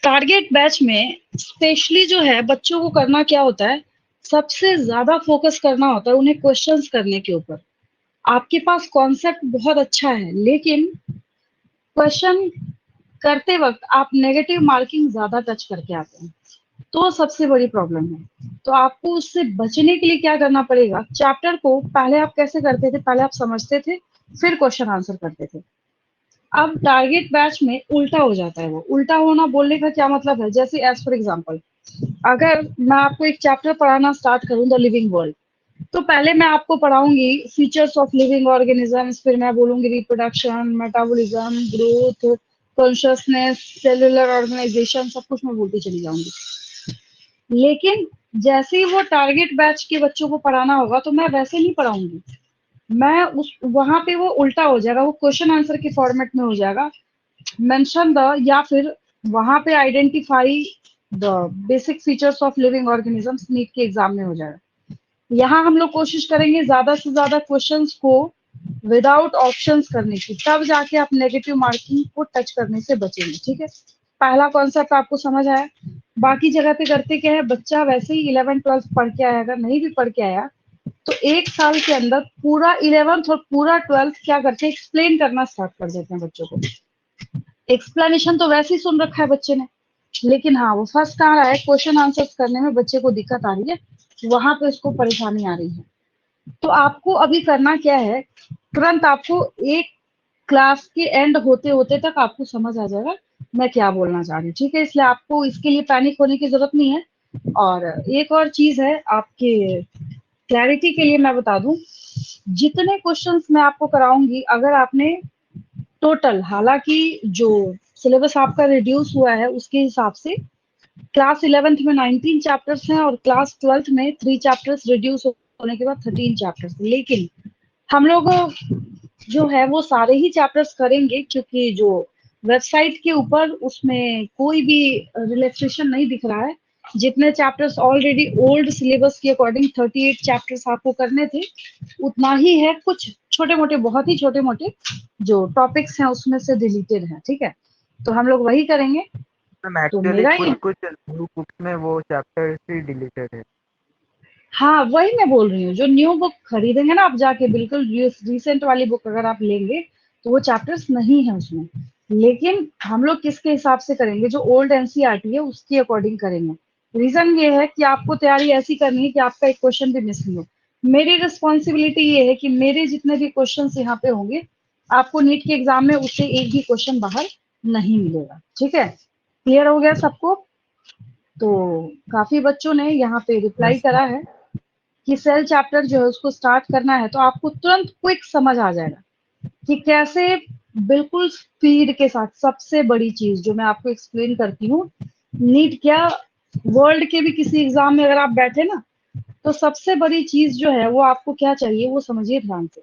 Target batch में specially जो है बच्चों को करना क्या होता है, सबसे ज्यादा फोकस करना होता है उन्हें क्वेश्चंस करने के ऊपर। आपके पास कॉन्सेप्ट बहुत अच्छा है, लेकिन क्वेश्चन करते वक्त आप नेगेटिव मार्किंग ज्यादा टच करके आते हैं, तो सबसे बड़ी प्रॉब्लम है। तो आपको उससे बचने के लिए क्या करना पड़ेगा, चैप्टर को पहले आप कैसे करते थे, पहले आप समझते थे, फिर क्वेश्चन आंसर करते थे। अब टारगेट बैच में उल्टा हो जाता है। वो उल्टा होना बोलने का क्या मतलब है, जैसे एज फॉर एग्जांपल, अगर मैं आपको एक चैप्टर पढ़ाना स्टार्ट करूं द लिविंग वर्ल्ड, तो पहले मैं आपको पढ़ाऊंगी फीचर्स ऑफ लिविंग ऑर्गेनिजम्स, फिर मैं बोलूंगी reproduction, metabolism, growth, consciousness, cellular organisation, सब कुछ मैं बोलती चली जाऊंगी। लेकिन जैसे ही वो टारगेट बैच के बच्चों को पढ़ाना होगा तो मैं वैसे नहीं पढ़ाऊंगी। मैं उस वहां पे वो उल्टा हो जाएगा, वो क्वेश्चन आंसर के फॉर्मेट में हो जाएगा। मेंशन द, या फिर वहां पे identify the basic features of living organisms, NEET के एग्जाम में हो जाएगा। यहाँ हम लोग कोशिश करेंगे ज्यादा से ज्यादा क्वेश्चंस को विदाउट ऑप्शंस करने की, तब जाके आप नेगेटिव मार्किंग को टच करने से बचेंगे। ठीक है, पहला कॉन्सेप्ट आपको समझ आया। बाकी जगह पे करते क्या है, बच्चा वैसे ही 11th 12th पढ़ के आया, अगर नहीं भी पढ़ के आया तो एक साल के अंदर पूरा 11th और पूरा 12th क्या करते हैं, एक्सप्लेन करना स्टार्ट कर देते हैं बच्चों को। एक्सप्लेनेशन तो वैसे ही सुन रखा है बच्चे ने, लेकिन हाँ वो फंस कहाँ रहा है, क्वेश्चन आंसर्स करने में बच्चे को दिक्कत आ रही है, वहां पे उसको परेशानी आ रही है। तो आपको अभी करना क्या है, तुरंत आपको एक क्लास के एंड होते होते तक आपको समझ आ जाएगा मैं क्या बोलना चाह रही हूँ। ठीक है, इसलिए आपको इसके लिए पैनिक होने की जरूरत नहीं है। और एक और चीज है, आपके क्लैरिटी के लिए मैं बता दूं, जितने क्वेश्चंस मैं आपको कराऊंगी, अगर आपने टोटल, हालांकि जो सिलेबस आपका रिड्यूस हुआ है उसके हिसाब से क्लास 11th में 19 चैप्टर्स हैं और क्लास 12th में 3 चैप्टर्स रिड्यूस होने के बाद 13 चैप्टर्स, लेकिन हम लोग जो है वो सारे ही चैप्टर्स करेंगे, क्योंकि जो वेबसाइट के ऊपर उसमें कोई भी रिलैक्सेशन नहीं दिख रहा है। जितने चैप्टर्स ऑलरेडी ओल्ड सिलेबस के अकॉर्डिंग 38 चैप्टर्स आपको करने थे, उतना ही है। कुछ छोटे मोटे, बहुत ही छोटे मोटे जो टॉपिक्स हैं उसमें से डिलीटेड है। ठीक है, तो हम लोग वही करेंगे। मैम तो एक्चुअली मेरा कुछ ये, कुछ न्यू बुक्स में वो चैप्टर्स ही डिलीटेड है। हाँ वही मैं बोल रही हूँ, जो न्यू बुक खरीदेंगे ना आप जाके, बिल्कुल रिसेंट वाली बुक अगर आप लेंगे तो वो चैप्टर्स नहीं है उसमें। लेकिन हम लोग किसके हिसाब से करेंगे, जो ओल्ड एनसीईआरटी है उसके अकॉर्डिंग करेंगे। रीजन ये है कि आपको तैयारी ऐसी करनी है कि आपका एक क्वेश्चन भी मिस नहीं हो। मेरी रिस्पॉन्सिबिलिटी ये है कि मेरे जितने भी क्वेश्चन यहाँ पे होंगे, आपको नीट के एग्जाम में उससे एक भी क्वेश्चन बाहर नहीं मिलेगा। ठीक है, क्लियर हो गया सबको? तो काफी बच्चों ने यहाँ पे रिप्लाई यस। करा है कि सेल चैप्टर जो है उसको स्टार्ट करना है, तो आपको तुरंत क्विक समझ आ जाएगा कि कैसे, बिल्कुल स्पीड के साथ। सबसे बड़ी चीज जो मैं आपको एक्सप्लेन करती हूँ, नीट क्या, वर्ल्ड के भी किसी एग्जाम में अगर आप बैठे ना, तो सबसे बड़ी चीज जो है वो आपको क्या चाहिए, वो समझिए ध्यान से।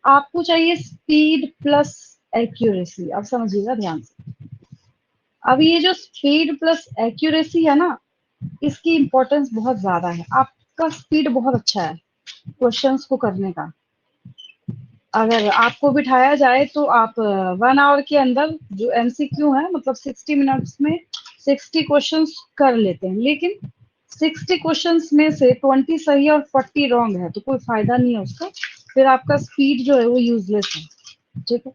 आपको चाहिए स्पीड प्लस एक्यूरेसी। अब समझिएगा ध्यान से। अब ये जो स्पीड प्लस एक्यूरेसी है ना, इसकी इंपॉर्टेंस बहुत ज्यादा है। आपका स्पीड बहुत अच्छा है क्वेश्चंस को करने का। अगर आपको बिठाया जाए तो आप 1 आवर के अंदर जो एमसीक्यू है, मतलब 60 मिनट्स में 60 क्वेश्चंस कर लेते हैं, लेकिन 60 क्वेश्चंस में से 20 सही और 40 रॉन्ग है, तो कोई फायदा नहीं है उसका। फिर आपका स्पीड जो है वो यूजलेस है। ठीक है,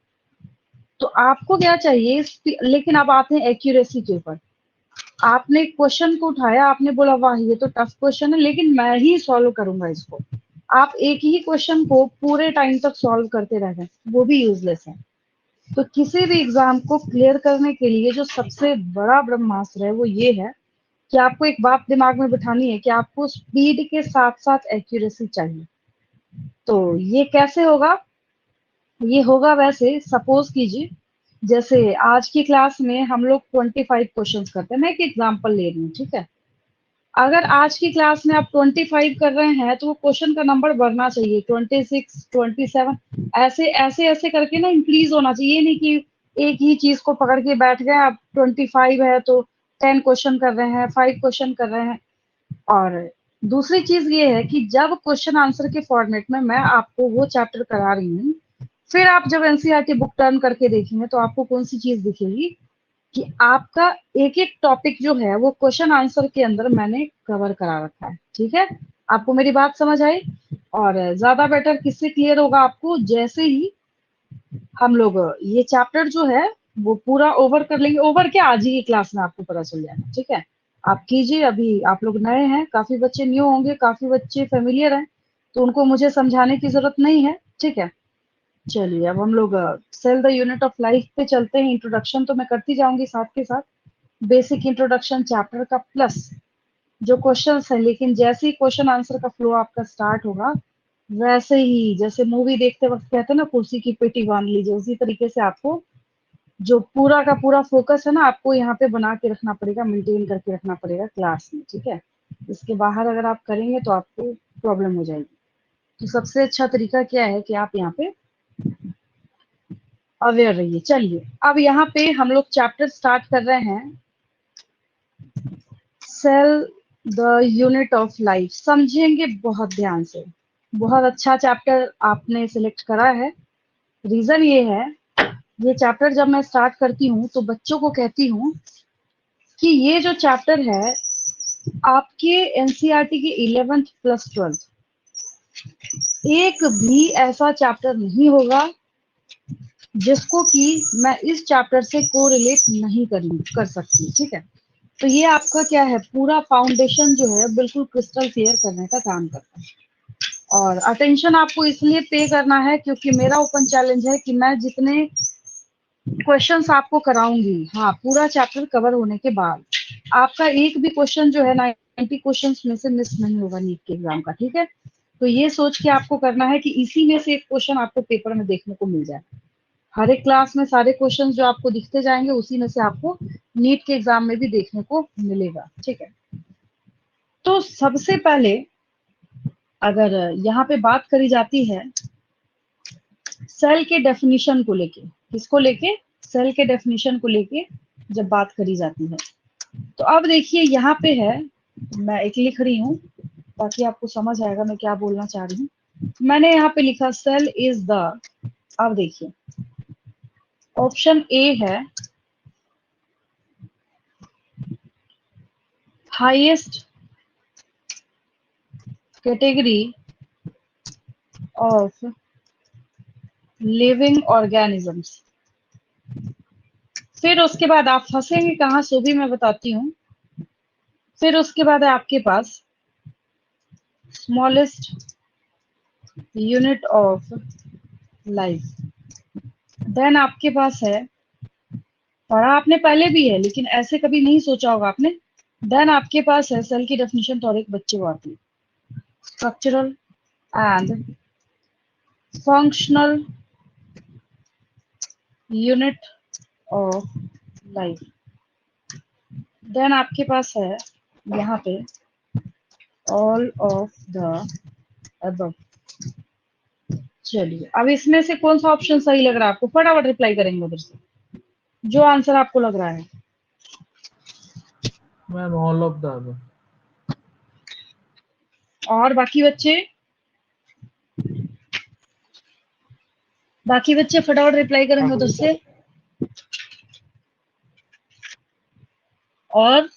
तो आपको क्या चाहिए, लेकिन अब आते हैं एक्यूरेसी के ऊपर। आपने क्वेश्चन को उठाया, आपने बोला वाह ये तो टफ क्वेश्चन है, लेकिन मैं ही सॉल्व करूंगा इसको। आप एक ही क्वेश्चन को पूरे टाइम तक सॉल्व करते रह गए, वो भी यूजलेस है। तो किसी भी एग्जाम को क्लियर करने के लिए जो सबसे बड़ा ब्रह्मास्त्र है वो ये है कि आपको एक बात दिमाग में बिठानी है कि आपको स्पीड के साथ साथ एक्यूरेसी चाहिए। तो ये कैसे होगा, ये होगा वैसे, सपोज कीजिए जैसे आज की क्लास में हम लोग 25 क्वेश्चंस करते हैं, मैं एक एग्जांपल ले रही हूँ। ठीक है, अगर आज की क्लास में आप 25 कर रहे हैं तो वो क्वेश्चन का नंबर बढ़ना चाहिए, 26, 27, ऐसे ऐसे ऐसे करके ना इंक्रीज होना चाहिए। ये नहीं कि एक ही चीज को पकड़ के बैठ गए, आप 25 है तो 10 क्वेश्चन कर रहे हैं, 5 क्वेश्चन कर रहे हैं। और दूसरी चीज ये है कि जब क्वेश्चन आंसर के फॉर्मेट में मैं आपको वो चैप्टर करा रही हूँ, फिर आप जब एनसीईआरटी बुक टर्न करके देखेंगे तो आपको कौन सी चीज दिखेगी, कि आपका एक एक टॉपिक जो है वो क्वेश्चन आंसर के अंदर मैंने कवर करा रखा है। ठीक है, आपको मेरी बात समझ आई? और ज्यादा बेटर किससे क्लियर होगा आपको, जैसे ही हम लोग ये चैप्टर जो है वो पूरा ओवर कर लेंगे। ओवर क्या, आज ही की क्लास में आपको पता चल जाएगा। ठीक है, आप कीजिए। अभी आप लोग नए हैं, काफी बच्चे न्यू होंगे, काफी बच्चे फेमिलियर हैं, तो उनको मुझे समझाने की जरूरत नहीं है। ठीक है, चलिए अब हम लोग cell the unit of life पे चलते हैं। इंट्रोडक्शन तो मैं करती जाऊंगी साथ के साथ, बेसिक इंट्रोडक्शन चैप्टर का प्लस जो क्वेश्चंस है। लेकिन जैसे ही क्वेश्चन आंसर का फ्लो आपका स्टार्ट होगा, वैसे ही जैसे मूवी देखते वक्त कहते हैं ना, कुर्सी की पेटी बांध लीजिए, उसी तरीके से आपको जो पूरा का पूरा फोकस है ना, आपको यहाँ पे बना के रखना पड़ेगा, मेंटेन करके रखना पड़ेगा क्लास में। ठीक है, इसके बाहर अगर आप करेंगे तो आपको प्रॉब्लम हो जाएगी। तो सबसे अच्छा तरीका क्या है कि आप यहाँ पे अवेयर रहिए। चलिए अब यहाँ पे हम लोग चैप्टर स्टार्ट कर रहे हैं, cell the unit of life. समझेंगे बहुत ध्यान से, बहुत अच्छा चैप्टर आपने सिलेक्ट करा है। रीजन ये है, ये चैप्टर जब मैं स्टार्ट करती हूँ तो बच्चों को कहती हूँ कि ये जो चैप्टर है आपके एनसीईआरटी के 11th प्लस 12th एक भी ऐसा चैप्टर नहीं होगा जिसको कि मैं इस चैप्टर से कोरिलेट नहीं कर सकती। ठीक है, तो ये आपका क्या है, पूरा फाउंडेशन जो है बिल्कुल क्रिस्टल क्लियर करने का काम करता है। और अटेंशन आपको इसलिए पे करना है क्योंकि मेरा ओपन चैलेंज है कि मैं जितने क्वेश्चंस आपको कराऊंगी, हाँ, पूरा चैप्टर कवर होने के बाद आपका एक भी क्वेश्चन जो है 90 क्वेश्चंस में से मिस नहीं होगा नीट के एग्जाम का। ठीक है, तो ये सोच के आपको करना है कि इसी में से एक क्वेश्चन आपको पेपर में देखने को मिल जाए। हर एक क्लास में सारे क्वेश्चंस जो आपको दिखते जाएंगे, उसी में से आपको नीट के एग्जाम में भी देखने को मिलेगा। ठीक है, तो सबसे पहले अगर यहाँ पे बात करी जाती है सेल के डेफिनेशन को लेके, किसको लेके, सेल के डेफिनेशन को लेके जब बात करी जाती है, तो अब देखिए यहाँ पे है, मैं एक लिख रही हूँ ताकि आपको समझ आएगा मैं क्या बोलना चाह रही हूँ। मैंने यहाँ पे लिखा सेल इज द, अब देखिए ऑप्शन ए है highest category of living organisms. फिर उसके बाद आप फंसेंगे कहाँ, सो भी मैं बताती हूँ। फिर उसके बाद है आपके पास smallest unit of life. Then आपके पास है, पढ़ा आपने पहले भी है लेकिन ऐसे कभी नहीं सोचा होगा आपने। देन आपके पास है सेल की डेफिनेशन, तो और एक बच्चे को आती है structural and functional unit of life. Then आपके पास है यहाँ पे ऑल ऑफ द अबव। चलिए अब इसमें से कौन सा ऑप्शन सही लग रहा है आपको, फटाफट रिप्लाई करेंगे उधर से जो आंसर आपको लग रहा है। Ma'am all of the above. और बाकी बच्चे फटाफट रिप्लाई हाँ करेंगे उधर बोलिए। से। और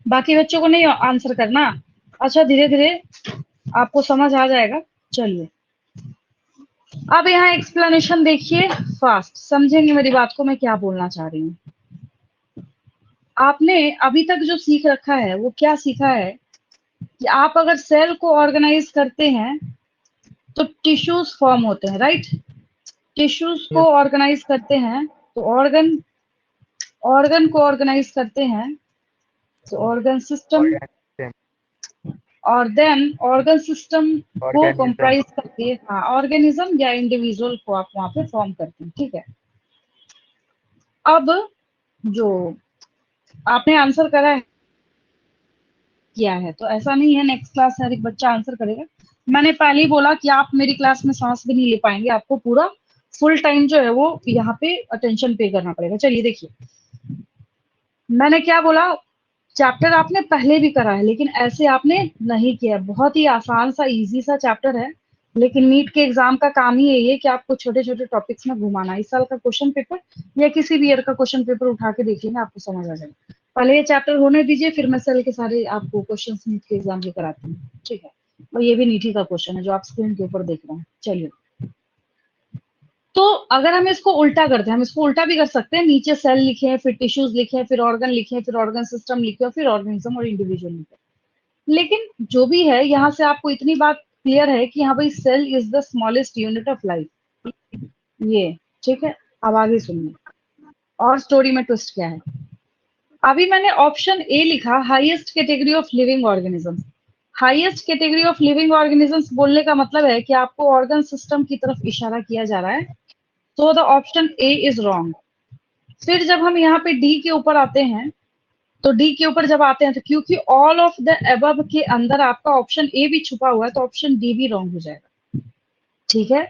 बाकी बच्चों को नहीं आंसर करना। अच्छा, धीरे धीरे आपको समझ आ जाएगा। चलिए अब यहाँ एक्सप्लेनेशन देखिए, फास्ट समझेंगे मेरी बात को, मैं क्या बोलना चाह रही हूँ। आपने अभी तक जो सीख रखा है वो क्या सीखा है कि आप अगर सेल को ऑर्गेनाइज करते हैं तो टिश्यूज फॉर्म होते हैं, राइट? टिश्यूज को यस। ऑर्गेनाइज करते हैं तो ऑर्गन, ऑर्गन को ऑर्गेनाइज करते हैं तो ऑर्गन सिस्टम, ऑर्गेनिज्म। और देन ऑर्गन सिस्टम को ऑर्गेनिज्म। कंप्राइज करके, हाँ, ऑर्गेनिज्म या इंडिविजुअल को आप वहां पे फॉर्म करते हैं। ठीक है, अब जो आपने आंसर करा है किया है, तो ऐसा नहीं है नेक्स्ट क्लास से हर एक बच्चा आंसर करेगा। मैंने पहले ही बोला कि आप मेरी क्लास में सांस भी नहीं ले पाएंगे, आपको पूरा फुल टाइम जो है वो यहाँ पे अटेंशन पे करना पड़ेगा। चलिए देखिए मैंने क्या बोला, चैप्टर आपने पहले भी करा है लेकिन ऐसे आपने नहीं किया। बहुत ही आसान सा इजी सा चैप्टर है, लेकिन नीट के एग्जाम का काम ही यही है कि आपको छोटे छोटे टॉपिक्स में घुमाना। इस साल का क्वेश्चन पेपर या किसी भी ईयर का क्वेश्चन पेपर उठा के देख लेंगे, आपको समझ आ जाएगा। पहले ये चैप्टर होने दीजिए, फिर मैं सेल के सारे आपको क्वेश्चन नीट के एग्जाम के कराती हूँ, ठीक है। और ये भी नीट ही का क्वेश्चन है जो आप स्क्रीन के ऊपर देख रहे हैं। चलिए, तो अगर हम इसको उल्टा करते हैं, हम इसको उल्टा भी कर सकते हैं। नीचे सेल लिखे हैं, फिर टिश्यूज लिखे हैं, फिर ऑर्गन लिखे हैं, फिर ऑर्गन सिस्टम लिखे हैं, फिर ऑर्गेनिज्म और इंडिविजुअल लिखे हैं। लेकिन जो भी है, यहाँ से आपको इतनी बात क्लियर है कि हाँ भाई, cell is the smallest unit of life, ये ठीक है। अब आगे सुनिए और स्टोरी में ट्विस्ट क्या है। अभी मैंने ऑप्शन ए लिखा, highest category of living organism. Highest category of living organisms बोलने का मतलब है कि आपको ऑर्गन सिस्टम की तरफ इशारा किया जा रहा है, तो the option A is wrong. फिर जब हम यहाँ पे डी के ऊपर आते हैं, तो डी के ऊपर जब आते हैं, तो क्योंकि ऑल ऑफ द अबव के अंदर आपका ऑप्शन ए भी छुपा हुआ है, तो ऑप्शन डी भी रॉन्ग हो जाएगा, ठीक है।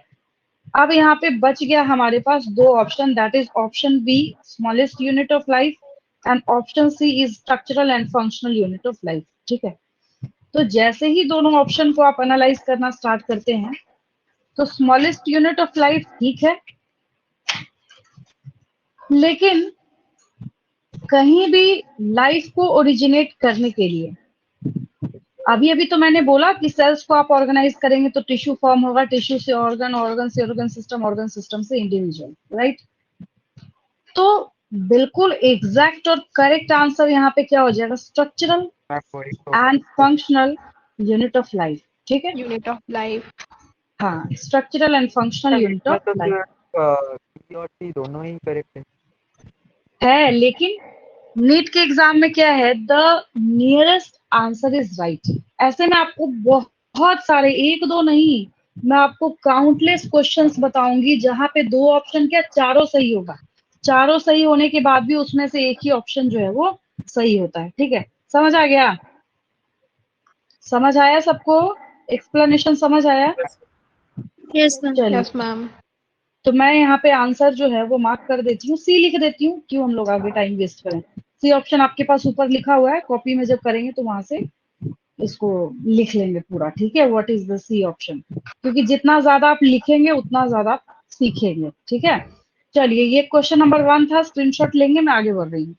अब यहाँ पे बच गया हमारे पास दो option, that is option B smallest unit of life and option C is structural and functional unit of life, ठीक है। तो जैसे ही दोनों ऑप्शन को आप एनालाइज करना स्टार्ट करते हैं, तो स्मॉलेस्ट यूनिट ऑफ लाइफ ठीक है, लेकिन कहीं भी लाइफ को ओरिजिनेट करने के लिए, अभी अभी तो मैंने बोला कि सेल्स को आप ऑर्गेनाइज करेंगे तो टिश्यू फॉर्म होगा, टिश्यू से ऑर्गन, ऑर्गन से ऑर्गन सिस्टम से इंडिविजुअल, राइट। तो बिल्कुल एग्जैक्ट और करेक्ट आंसर यहाँ पे क्या हो जाएगा, स्ट्रक्चरल मैम वही तो and functional unit of life, ठीक है। Unit of life. हाँ, structural and functional ma'am unit इसमें ऑफ तो लाइफ सी और डी दोनों ही करेक्ट है। है, लेकिन नीट के एग्जाम में क्या है, the nearest answer is right. ऐसे में आपको बहुत सारे, एक दो नहीं, मैं आपको काउंटलेस क्वेश्चंस बताऊंगी जहां पे दो ऑप्शन क्या, चारों सही होगा। चारों सही होने के बाद भी उसमें से एक ही ऑप्शन जो है वो सही होता है, ठीक है। समझ आ गया? समझ आया सबको? एक्सप्लेनेशन समझ आया? Yes ma'am. चलिए, यस मैम। तो मैं यहाँ पे आंसर जो है वो मार्क कर देती हूँ, सी लिख देती हूँ, क्यों हम लोग आगे टाइम वेस्ट करें। सी ऑप्शन आपके पास ऊपर लिखा हुआ है, कॉपी में जब करेंगे तो वहां से इसको लिख लेंगे पूरा, ठीक है। What is the C option, क्योंकि जितना ज्यादा आप लिखेंगे उतना ज्यादा आप सीखेंगे, ठीक है। चलिए, ये क्वेश्चन नंबर 1 था, स्क्रीनशॉट लेंगे, मैं आगे बढ़ रही हूँ।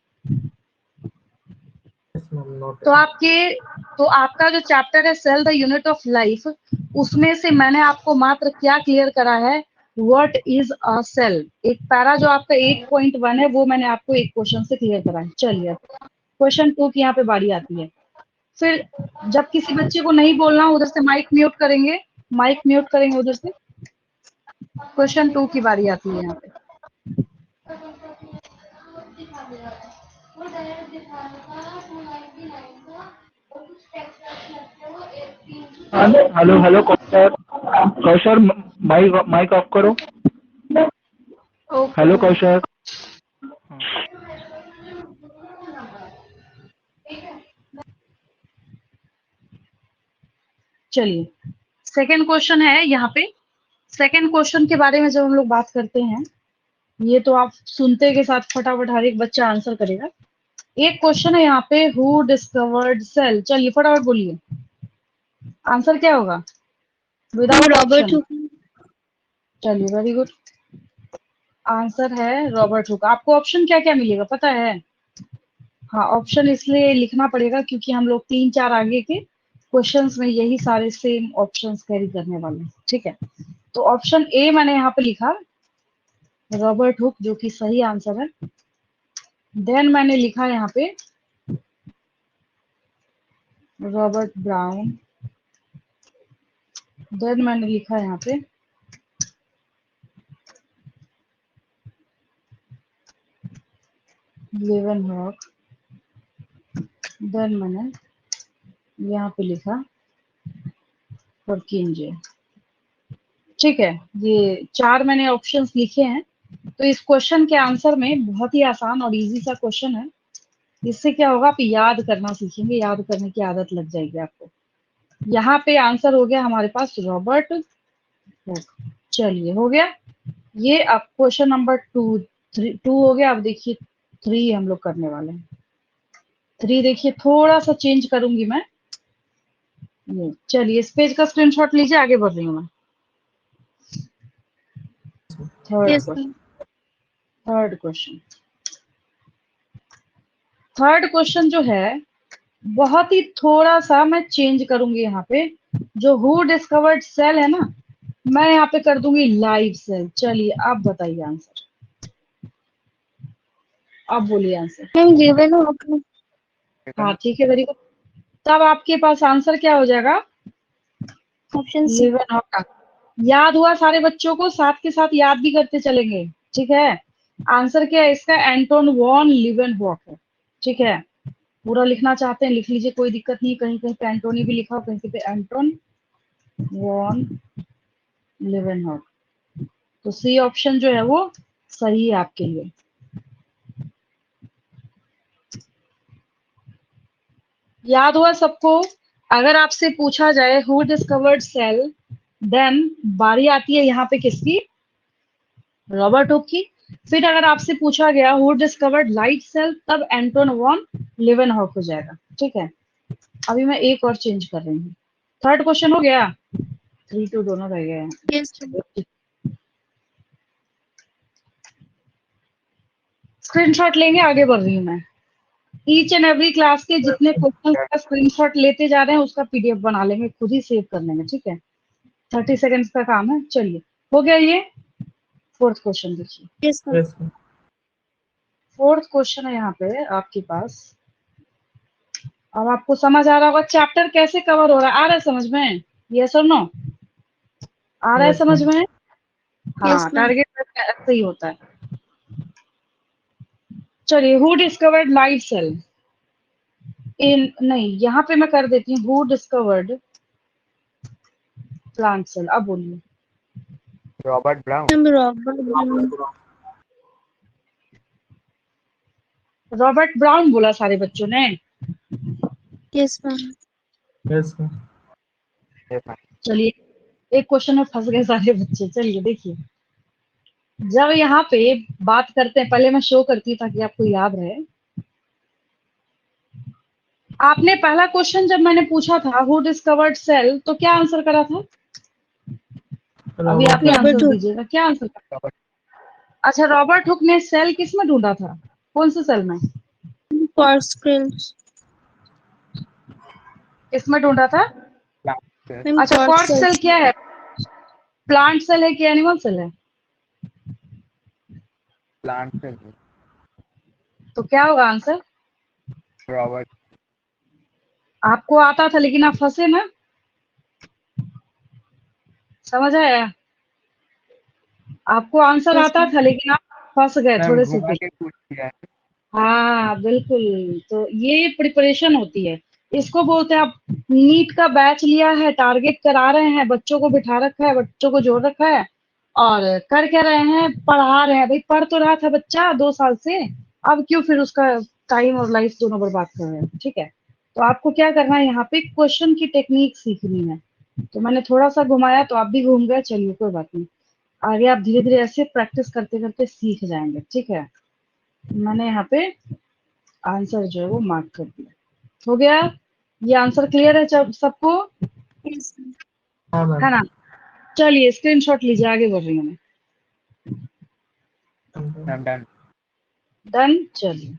तो आपका जो चैप्टर है cell the unit of life, उसमें से मैंने आपको मात्र क्या क्लियर करा है, व्हाट इज अ सेल। एक पैरा जो आपका 8.1 है वो मैंने आपको एक क्वेश्चन से क्लियर करा है। चलिए, क्वेश्चन 2 की यहाँ पे बारी आती है। फिर जब किसी बच्चे को नहीं बोलना, उधर से माइक म्यूट करेंगे, माइक म्यूट करेंगे उधर से। क्वेश्चन 2 की बारी आती है यहाँ पे। Hello hello Kausar, Kausar mic mic off करो। Okay hello ma'am. कौशर। चलिए, सेकंड क्वेश्चन है यहाँ पे। सेकंड क्वेश्चन के बारे में जब हम लोग बात करते हैं, ये तो आप सुनते के साथ फटाफट हर एक बच्चा आंसर करेगा। एक क्वेश्चन है यहाँ पे, हु डिस्कवर्ड सेल। चलिए फटाफट बोलिए, आंसर क्या होगा विदाउट रॉबर्ट ऑप्शन। हुक। चलिए, वेरी गुड, आंसर है रॉबर्ट हुक। आपको ऑप्शन क्या क्या मिलेगा पता है? हाँ, ऑप्शन इसलिए लिखना पड़ेगा क्योंकि हम लोग 3-4 आगे के क्वेश्चंस में यही सारे सेम ऑप्शंस कैरी करने वाले हैं, ठीक है। तो ऑप्शन ए मैंने यहाँ पे लिखा रॉबर्ट हुक, जो कि सही आंसर है। देन मैंने लिखा यहाँ पे रॉबर्ट ब्राउन। देन मैंने लिखा यहाँ पे लेवेनहॉक। देन मैंने यहाँ पे लिखा फॉर्किंजे, ठीक है। ये 4 मैंने ऑप्शंस लिखे हैं। तो इस क्वेश्चन के आंसर में बहुत ही आसान और इजी सा क्वेश्चन है। इससे क्या होगा, आप याद करना सीखेंगे, याद करने की आदत लग जाएगी आपको। यहाँ पे आंसर हो गया हमारे पास रॉबर्ट हुक। चलिए, हो गया ये। अब क्वेश्चन नंबर 2 हो गया। अब देखिए 3 हम लोग करने वाले हैं। 3 देखिए थोड़ा सा चेंज करूंगी मैं। चलिए इस पेज का स्क्रीनशॉट लीजिए, आगे बढ़ रही हूँ मैं। Yes, third ma'am. Question third question जो है बहुत ही थोड़ा सा मैं चेंज करूंगी यहाँ पे। जो हु डिस्कवर्ड सेल है ना, मैं यहाँ पे कर दूंगी लाइव सेल। चलिए आप बताइए आंसर, आप बोलिए आंसर। Ma'am, given होगा. हाँ ठीक है, वेरी गुड। तब आपके पास आंसर क्या हो जाएगा? Option C. लिवन हॉक। याद हुआ सारे बच्चों को? साथ के साथ याद भी करते चलेंगे, ठीक है। आंसर क्या है इसका? एंटोन वॉन लीवेनहॉक है, ठीक है। पूरा लिखना चाहते हैं लिख लीजिए, कोई दिक्कत नहीं। कहीं कहीं पे एंटोनी भी लिखा हो, कहीं पे एंटोन वॉन लीवेनहॉक। तो सी ऑप्शन जो है वो सही है आपके लिए। याद हुआ सबको? अगर आपसे पूछा जाए हु डिस्कवर्ड सेल, देन बारी आती है यहाँ पे किसकी? रॉबर्ट हुक की। फिर अगर आपसे पूछा गया हु डिस्कवर्ड लाइट सेल, तब एंटोन वॉन लीवेनहॉक हो जाएगा, ठीक है। अभी मैं एक और चेंज कर रही हूँ। थर्ड क्वेश्चन हो गया, 3-2 दोनों रह गए Yes, ma'am. हैं। स्क्रीनशॉट लेंगे, आगे बढ़ रही हूँ मैं। ईच एंड एवरी क्लास के जितने क्वेश्चन का स्क्रीनशॉट लेते जा रहे हैं उसका पीडीएफ बना लेंगे, खुद ही सेव कर लेंगे, ठीक है। 30 सेकेंड्स का काम है। चलिए हो गया ये। फोर्थ क्वेश्चन देखिए। Yes, ma'am. फोर्थ क्वेश्चन है यहाँ पे आपके पास। अब आपको समझ आ रहा होगा चैप्टर कैसे कवर हो रहा है। आ रहा है समझ में? यस और नो? आ रहा है समझ में? हाँ, Yes, ma'am. टारगेट ऐसे ही होता है। चलिए हु डिस्कवर्ड लाइट सेल इन, नहीं यहाँ पे मैं कर देती हूँ हु डिस्कवर्ड प्लांट सेल। अब बोलिए। Robert Brown. Ma'am, Robert Brown. Robert Brown बोला सारे बच्चों ने। Yes, ma'am. Yes ma'am. चलिए एक क्वेश्चन में फंस गए सारे बच्चे। चलिए देखिए, जब यहाँ पे बात करते हैं, पहले मैं शो करती हूँ ताकि आपको याद रहे। आपने पहला क्वेश्चन जब मैंने पूछा था हु डिस्कवर्ड सेल, तो क्या आंसर करा था? अभी आप ही Robert आंसर Hooke. दीजिएगा, क्या आंसर करा? रॉबर्ट अच्छा, रॉबर्ट हुक ने सेल किस में ढूंढा था? कौन से सेल में? Quartz crystals. किस में ढूंढा था? प्लांट Ma'am, अच्छा, quartz क्वार्ट्ज सेल cells. क्या है? प्लांट सेल है कि एनिमल सेल है? प्लांट से तो क्या होगा आंसर? रॉबर्ट आपको आता था लेकिन आप फंसे ना, समझ आया? आपको आंसर Yes, आता ma'am. था लेकिन आप फंस गए मैम थोड़े से घुमा भी। के पूछ लिया है। हाँ बिल्कुल, तो ये प्रिपरेशन होती है। इसको बोलते हैं, आप नीट का बैच लिया है, टारगेट करा रहे हैं, बच्चों को बिठा रखा है, बच्चों को जोड़ रखा है, और कर क्या रहे हैं? पढ़ा रहे हैं। भाई पढ़ तो रहा था बच्चा 2 साल से, अब क्यों फिर उसका टाइम और लाइफ दोनों बर्बाद कर रहे हैं, ठीक है। तो आपको क्या करना है, यहाँ पे क्वेश्चन की टेक्निक सीखनी है। तो मैंने थोड़ा सा घुमाया तो आप भी घूम गए, चलिए कोई बात नहीं। आगे आप धीरे धीरे ऐसे प्रैक्टिस करते करते सीख जाएंगे, ठीक है। मैंने यहाँ पे आंसर जो है वो मार्क कर दिया। हो गया? ये आंसर क्लियर है सबको? Yes, ma'am. हाँ है ना? चलिए स्क्रीनशॉट लीजिए, आगे बढ़ रही हूँ मैं। Ma'am done. डन। चलिए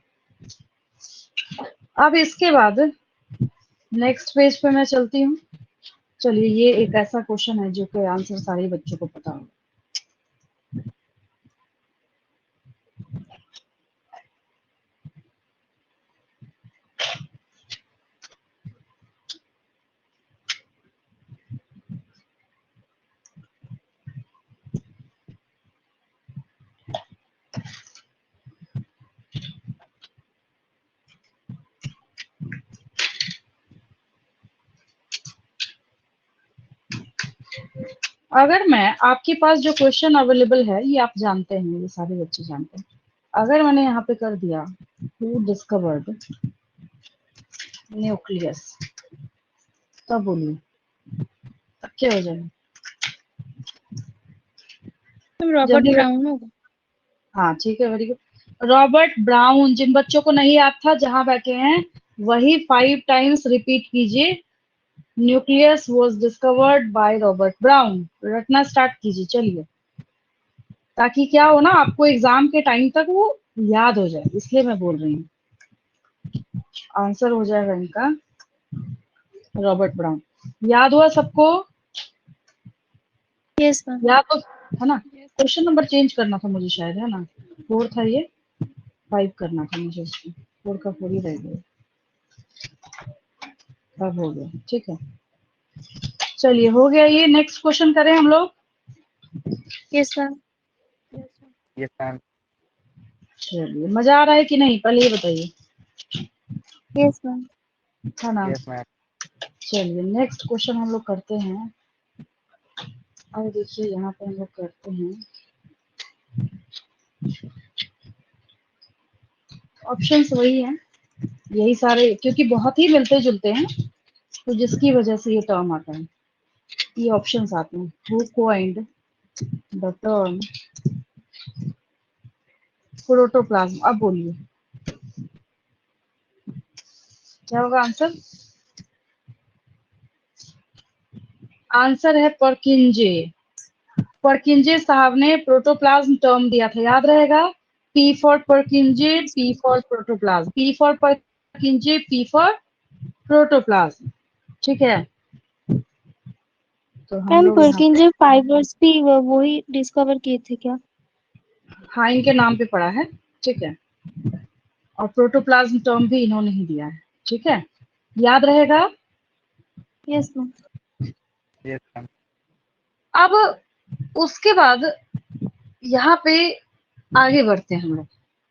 अब इसके बाद नेक्स्ट पेज पे मैं चलती हूँ। चलिए ये एक ऐसा क्वेश्चन है जो कि आंसर सारे बच्चों को पता होगा। अगर मैं आपके पास जो क्वेश्चन अवेलेबल है, ये आप जानते हैं, ये सारे बच्चे जानते हैं। अगर मैंने यहाँ पे कर दिया हु डिस्कवर्ड न्यूक्लियस, तब बोलिए तब क्या हो जाएगा? Ma'am, Robert जल्दी Brown होगा. हाँ ठीक है, वेरी गुड। Robert Brown. जिन बच्चों को नहीं याद था, जहां बैठे हैं वही 5 टाइम्स रिपीट कीजिए। Nucleus was discovered by Robert Brown. रटना स्टार्ट कीजिए, चलिए, ताकि क्या हो ना, आपको एग्जाम के टाइम तक वो याद हो जाए, इसलिए मैं बोल रही हूँ। आंसर हो जाएगा इनका रॉबर्ट ब्राउन। याद हुआ सबको? Yes, ma'am. याद तो है ना? क्वेश्चन नंबर चेंज करना था मुझे शायद, है ना? 4 था ये, 5 करना था मुझे, इसको 4 का 4 ही रह गया। अब हो गया, ठीक है। चलिए, हो गया ये। नेक्स्ट क्वेश्चन करें हम लोग। Yes, ma'am. Yes, ma'am. चलिए, मजा आ रहा है कि नहीं, पहले ये बताइए, Yes, ma'am. है ना? Yes, ma'am. चलिए, नेक्स्ट क्वेश्चन हम लोग करते हैं। अब देखिए, यहाँ पे हम लोग करते हैं ऑप्शंस वही हैं, यही सारे, क्योंकि बहुत ही मिलते जुलते हैं, तो जिसकी वजह से ये टर्म आता है, ये ऑप्शंस आते हैं। Who coined the term protoplasm? अब बोलिए, क्या होगा आंसर? आंसर है परकिंजे। परकिंजे साहब ने प्रोटोप्लाज्म टर्म दिया था, याद रहेगा। P for परकिंजे, P for protoplasm, P for परकिंजे, P for protoplasm, ठीक है। तो हम मैम लोग यहाँ पे, पर्किंजे फाइबर्स भी वही डिस्कवर किए थे क्या? हाँ, इनके नाम पे पड़ा है, ठीक है। और प्रोटोप्लाज्म टर्म भी इन्होंने ही दिया है, ठीक है, याद रहेगा। Yes, ma'am. Yes, ma'am. अब उसके बाद यहाँ पे आगे बढ़ते हैं हम लोग।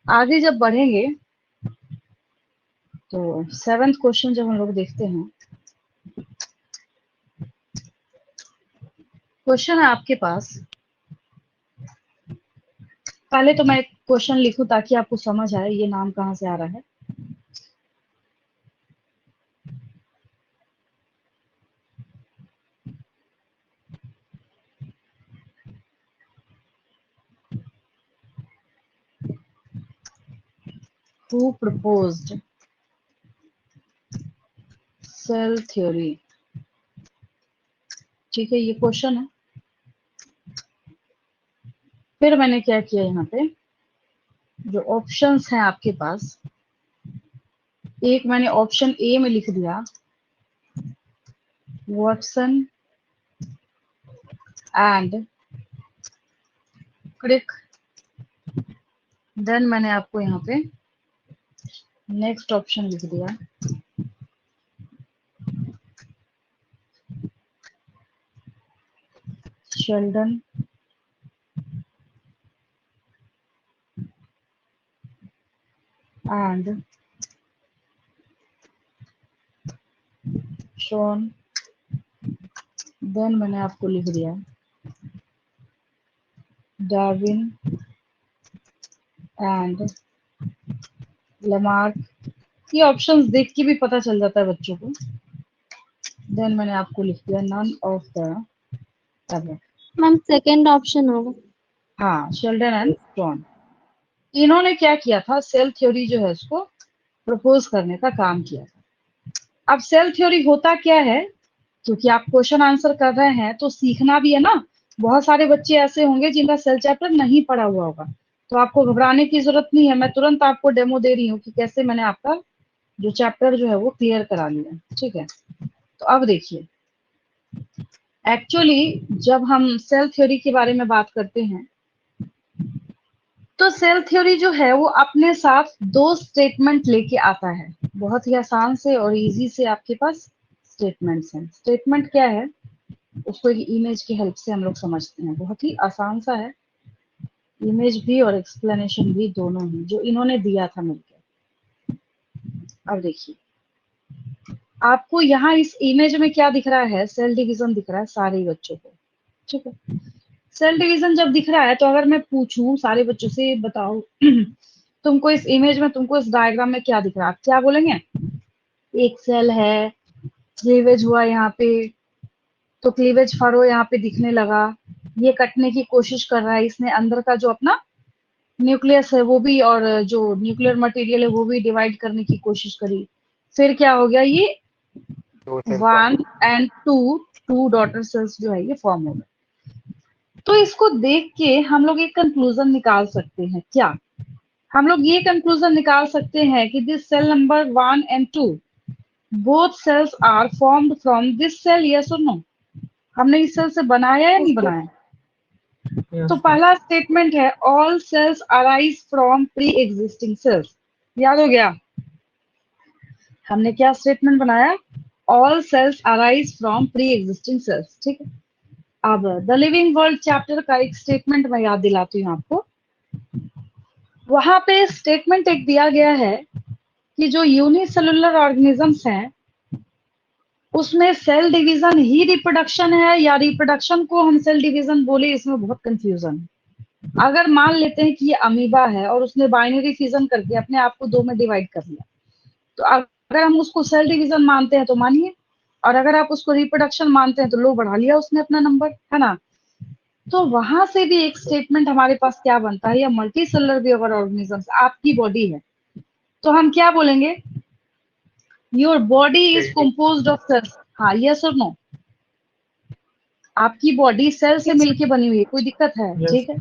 आगे जब बढ़ेंगे तो 7th क्वेश्चन जब हम लोग देखते हैं, क्वेश्चन है आपके पास। पहले तो मैं एक क्वेश्चन लिखूं ताकि आपको समझ आए ये नाम कहाँ से आ रहा है। Who proposed cell theory? ठीक है, ये क्वेश्चन है। फिर मैंने क्या किया, यहाँ पे जो ऑप्शंस हैं आपके पास, एक मैंने ऑप्शन ए में लिख दिया वॉटसन एंड क्रिक। देन मैंने आपको यहाँ पे नेक्स्ट ऑप्शन लिख दिया शेल्डन एंड शॉन। देन मैंने आपको लिख दिया डार्विन एंड लमार्क। ये ऑप्शंस देख के भी पता चल जाता है बच्चों को। देन मैंने आपको लिख दिया none of the above. Ma'am second option होगा। हाँ, शेल्डन एंड शॉन। इन्होंने क्या किया था, सेल थ्योरी जो है उसको प्रपोज करने का काम किया था। अब सेल थ्योरी होता क्या है, क्योंकि आप क्वेश्चन आंसर कर रहे हैं तो सीखना भी है ना। बहुत सारे बच्चे ऐसे होंगे जिनका सेल चैप्टर नहीं पढ़ा हुआ होगा, तो आपको घबराने की जरूरत नहीं है। मैं तुरंत आपको डेमो दे रही हूँ कि कैसे मैंने आपका जो चैप्टर जो है वो क्लियर करा लिया, ठीक है। तो अब देखिए, एक्चुअली जब हम सेल थ्योरी के बारे में बात करते हैं तो सेल थ्योरी जो है वो अपने साथ 2 स्टेटमेंट लेके आता है। बहुत ही आसान से और इजी से आपके पास स्टेटमेंट्स हैं। स्टेटमेंट क्या है, उसको एक इमेज की हेल्प से हम लोग समझते हैं। बहुत ही आसान सा है, इमेज भी और एक्सप्लेनेशन भी दोनों ही, जो इन्होंने दिया था मिलकर। अब देखिए, आपको यहाँ इस इमेज में क्या दिख रहा है, सेल डिवीजन दिख रहा है सारे बच्चों को, ठीक है। सेल डिवीजन जब दिख रहा है तो अगर मैं पूछूं सारे बच्चों से, बताओ तुमको इस इमेज में, तुमको इस डायग्राम में क्या दिख रहा है, आप क्या बोलेंगे? एक सेल है, क्लीवेज हुआ यहाँ पे, तो क्लीवेज फरो यहाँ पे दिखने लगा, ये कटने की कोशिश कर रहा है, इसने अंदर का जो अपना न्यूक्लियस है वो भी, और जो न्यूक्लियर मटेरियल है वो भी डिवाइड करने की कोशिश करी। फिर क्या हो गया, ये दो सेल 1 and 2 डॉटर सेल्स जो है ये फॉर्म हो गए। तो इसको देख के हम लोग एक कंक्लूजन निकाल सकते हैं क्या? हम लोग ये कंक्लूजन निकाल सकते हैं कि this cell number 1 and 2 both cells are formed from this cell, yes और नो? हमने इस सेल से बनाया या नहीं बनाया? तो पहला स्टेटमेंट है all cells arise from pre existing cells, याद हो गया? हमने क्या स्टेटमेंट बनाया? All cells arise from pre existing cells, ठीक है। अब द लिविंग वर्ल्ड चैप्टर का एक स्टेटमेंट मैं याद दिलाती हूँ आपको। वहां पे स्टेटमेंट एक दिया गया है कि जो यूनिसेलुलर ऑर्गेनिजम्स हैं उसमें सेल डिवीजन ही रिप्रोडक्शन है या रिप्रोडक्शन को हम सेल डिवीजन बोले, इसमें बहुत कंफ्यूजन है। अगर मान लेते हैं कि ये अमीबा है और उसने बाइनरी फिजन करके अपने आप को 2 में डिवाइड कर लिया, तो अगर हम उसको सेल डिवीजन मानते हैं तो मानिए, और अगर आप उसको रिप्रोडक्शन मानते हैं तो लो बढ़ा लिया उसने अपना नंबर, है ना? तो वहां से भी एक स्टेटमेंट हमारे पास क्या बनता है, या मल्टी सेलुलर बिहेवियर ऑर्गेनिजम्स आपकी बॉडी है, तो हम क्या बोलेंगे? Your body is composed of cells. हाँ, यस और नो? आपकी बॉडी सेल से मिलके बनी हुई है, कोई दिक्कत है? ठीक है।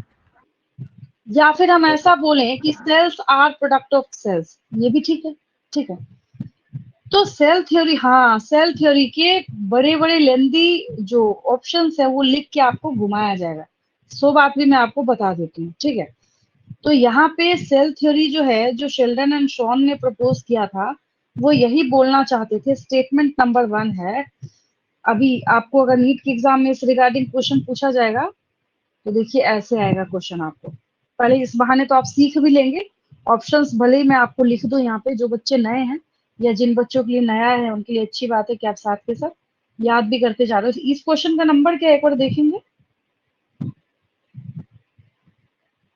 या फिर हम ऐसा बोलें कि cells are product of cells, ये भी ठीक है। ठीक है, तो सेल थ्योरी, हाँ सेल थ्योरी के बड़े बड़े लेंदी जो ऑप्शंस है वो लिख के आपको घुमाया जाएगा। सो बात भी मैं आपको बता देती हूँ, ठीक है। तो यहाँ पे सेल थ्योरी जो है, जो शेल्डन एंड शॉन ने प्रपोज किया था, वो यही बोलना चाहते थे। स्टेटमेंट नंबर 1 है, अभी आपको अगर नीट के एग्जाम में इस रिगार्डिंग क्वेश्चन पूछा जाएगा तो देखिए ऐसे आएगा क्वेश्चन आपको। पहले इस बहाने तो आप सीख भी लेंगे। ऑप्शंस भले ही मैं आपको लिख दूं यहाँ पे, जो बच्चे नए हैं या जिन बच्चों के लिए नया है उनके लिए अच्छी बात है कि आप साथ के साथ याद भी करते जा रहे हो। इस क्वेश्चन का नंबर क्या है एक बार देखेंगे?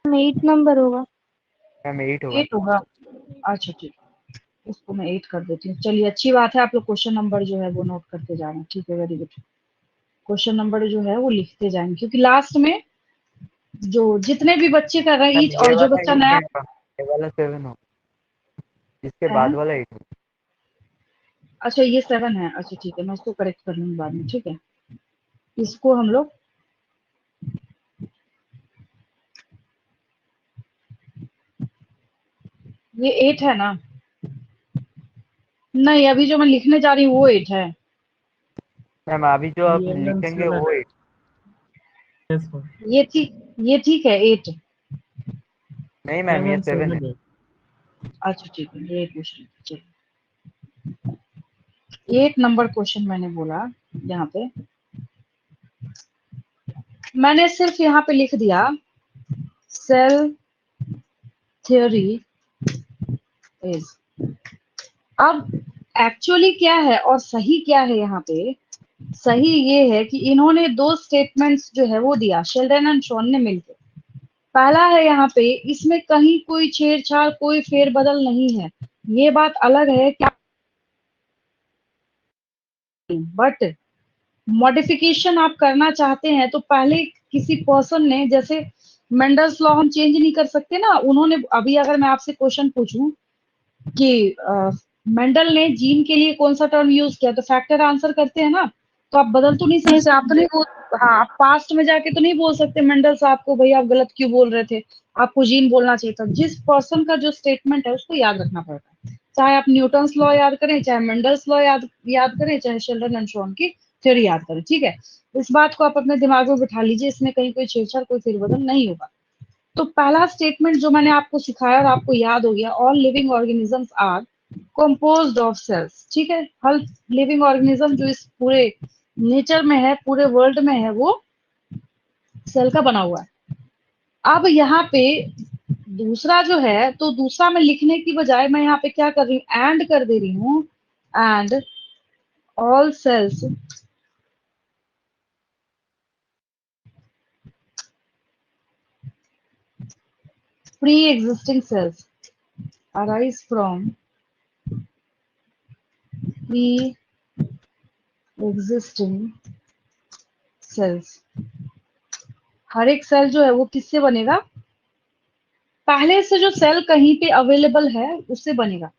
8 नंबर होगा। मैम 8 होगा। 8 होगा, अच्छा ठीक है, इसको मैं 8 कर देती हूँ। चलिए अच्छी बात है, आप लोग क्वेश्चन नंबर जो है वो नोट करते जा रहे हैं, ठीक है, वेरी गुड। क्वेश्चन नंबर जो है वो लिखते जाएंगे, क्योंकि लास्ट में जो जितने भी बच्चे कर रहे हैं मैम ईच, ये और जो वाला बच्चा 8 नया होगा, ये वाला 7 होगा, इसके है, बाद वाला 8 होगा। अच्छा ये 7 है, अच्छा ठीक है, मैं इसको करेक्ट कर लूंगी बाद में, ठीक है। इसको हम लोग ये 8 है ना? नहीं, अभी जो मैं लिखने जा रही हूँ वो 8 है। मैम अभी जो आप ये लिखेंगे वो 8। ये ठीक है 8। नहीं मैम ये 7 है। अच्छा ठीक है, ये क्वेश्चन चलिए, 8 नंबर क्वेश्चन मैंने बोला। यहाँ पे मैंने सिर्फ यहाँ पे लिख दिया सेल थ्योरी इज। अब एक्चुअली क्या है और सही क्या है यहाँ पे? सही ये है कि इन्होंने 2 स्टेटमेंट्स जो है वो दिया, शेल्डन एंड शॉन ने मिलकर। पहला है यहाँ पे, इसमें कहीं कोई छेड़छाड़ कोई फेरबदल नहीं है। ये बात अलग है क्या, बट मॉडिफिकेशन आप करना चाहते हैं तो पहले किसी पर्सन ने, जैसे मेंडल्स लॉ हम चेंज नहीं कर सकते ना, उन्होंने अभी अगर मैं आपसे क्वेश्चन पूछूं कि मेंडल ने जीन के लिए कौन सा टर्म यूज किया, तो फैक्टर आंसर करते हैं ना, तो आप बदल तो नहीं सकते, आप तो नहीं बोल, हाँ आप पास्ट में जाके तो नहीं बोल सकते मेंडल साहब को भाई आप गलत क्यों बोल रहे थे, आपको जीन बोलना चाहिए था। जिस पर्सन का जो स्टेटमेंट है उसको याद रखना पड़ता है, चाहे आप न्यूटन्स लॉ याद करें, चाहे मेंडल्स लॉ याद करें, चाहे शेल्डन एंड शॉन की थ्योरी याद करें, ठीक है। इस बात को आप अपने दिमाग में बिठा लीजिए, इसमें कहीं कोई छेड़छाड़ कोई फेरबदल नहीं होगा। तो पहला स्टेटमेंट जो मैंने आपको सिखाया और आपको याद हो गया, all living organisms are composed of cells, ठीक है। हर लिविंग ऑर्गेनिज्म जो इस पूरे नेचर में है, पूरे वर्ल्ड में है, वो सेल का बना हुआ है। अब यहाँ पे दूसरा जो है, तो दूसरा मैं लिखने की बजाय मैं यहाँ पे क्या कर रही हूँ, एंड कर दे रही हूँ, and all cells pre existing cells arise from pre existing cells. हर एक सेल जो है वो किससे बनेगा? पहले से जो सेल कहीं पे अवेलेबल है उससे बनेगा।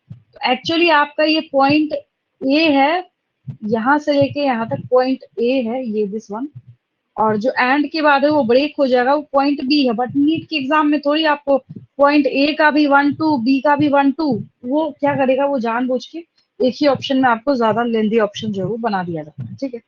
एक्चुअली आपका ये पॉइंट ए है, यहाँ से लेके यहाँ तक पॉइंट ए है, ये दिस वन, और जो एंड के बाद है वो ब्रेक हो जाएगा, वो पॉइंट बी है। बट नीट के एग्जाम में थोड़ी आपको पॉइंट ए का भी 1 2, बी का भी 1 2, वो क्या करेगा, वो जानबूझ के एक ही ऑप्शन में आपको ज्यादा लेंदी ऑप्शन जो है वो बना दिया जाता है, ठीक है।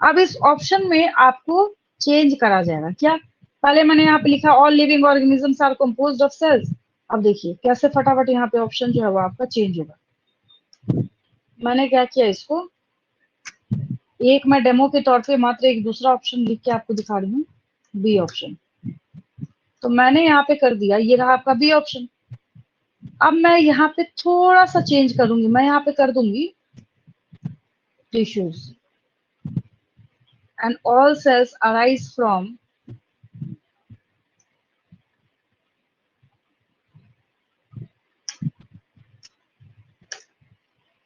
अब इस ऑप्शन में आपको चेंज करा जाएगा क्या। पहले मैंने यहाँ पे लिखा all living organisms are composed of cells. अब देखिए कैसे फटाफट यहाँ पे ऑप्शन जो है वो आपका चेंज होगा। मैंने क्या किया, इसको एक मैं डेमो के तौर पे मात्र एक दूसरा ऑप्शन लिख के आपको दिखा रही हूँ, बी ऑप्शन। तो मैंने यहाँ पे कर दिया, ये रहा आपका बी ऑप्शन। अब मैं यहाँ पे थोड़ा सा चेंज करूंगी, मैं यहाँ पे कर दूंगी tissues and all cells arise from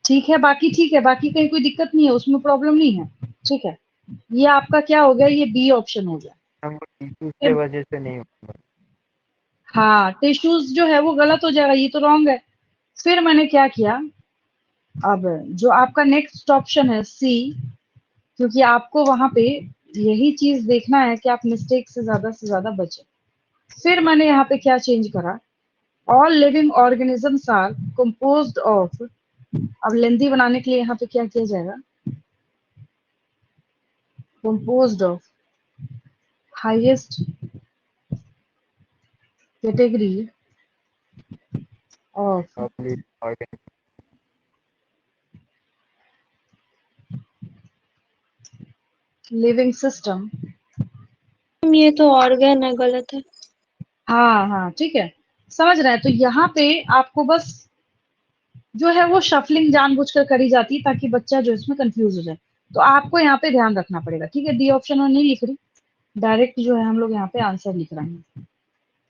ठीक है, बाकी ठीक है, बाकी कहीं कोई दिक्कत नहीं है, उसमें प्रॉब्लम नहीं है, ठीक है। ये आपका क्या हो गया, ये बी ऑप्शन हो गया। मैम वो टीचर्स के वजह से नहीं होगा। हाँ, टिश्यूज जो है वो गलत हो जाएगा, ये तो रॉन्ग है। फिर मैंने क्या किया, अब जो आपका नेक्स्ट ऑप्शन है सी, क्योंकि आपको वहां पे यही चीज देखना है कि आप मिस्टेक से ज्यादा बचे। फिर मैंने यहाँ पे क्या चेंज करा, all living organisms are composed of, अब लेंदी बनाने के लिए यहाँ पे क्या किया जाएगा, composed of highest category of Probably organic. Living system. ये तो ऑर्गन है, गलत है। हाँ हाँ ठीक है, समझ रहे हैं। तो यहाँ पे आपको बस जो है वो शफलिंग जानबूझकर करी जाती है ताकि बच्चा जो इसमें कंफ्यूज हो जाए। तो आपको यहाँ पे ध्यान रखना पड़ेगा, ठीक है। डी ऑप्शन में नहीं लिख रही, डायरेक्ट जो है हम लोग यहाँ पे आंसर लिख रहे हैं।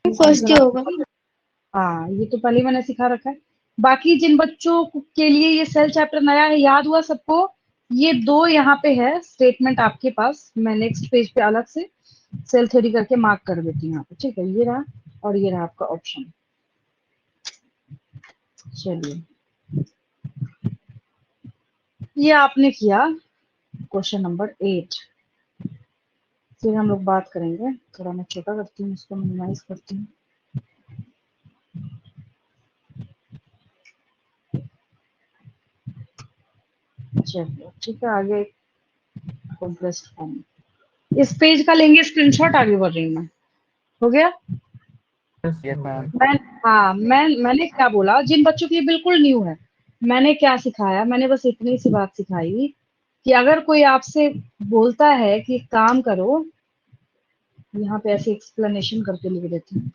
फर्स्ट ही होगा। हाँ, ये तो पहले मैंने सिखा रखा है। बाकी जिन बच्चों के लिए ये सेल चैप्टर नया है, याद हुआ सबको, ये दो यहाँ पे है स्टेटमेंट आपके पास, मैं नेक्स्ट पेज पे अलग से सेल थ्योरी करके मार्क कर देती हूँ यहाँ पे, ठीक है। ये रहा और ये रहा आपका ऑप्शन। चलिए, ये आपने किया क्वेश्चन नंबर 8। फिर हम लोग बात करेंगे, थोड़ा मैं छोटा करती हूँ, इसको मिनिमाइज करती हूँ। चलिए ठीक है, आगे कॉम्प्रेस्ड फॉर्म इस पेज का लेंगे स्क्रीनशॉट, आगे बढ़ रही हूँ मैं। हो गया। Yes, ma'am. मैं हाँ मैंने क्या बोला, जिन बच्चों के लिए बिल्कुल न्यू है, मैंने क्या सिखाया, मैंने बस इतनी सी बात सिखाई कि अगर कोई आपसे बोलता है कि काम करो, यहाँ पे ऐसे एक्सप्लेनेशन करके लिख देती हूँ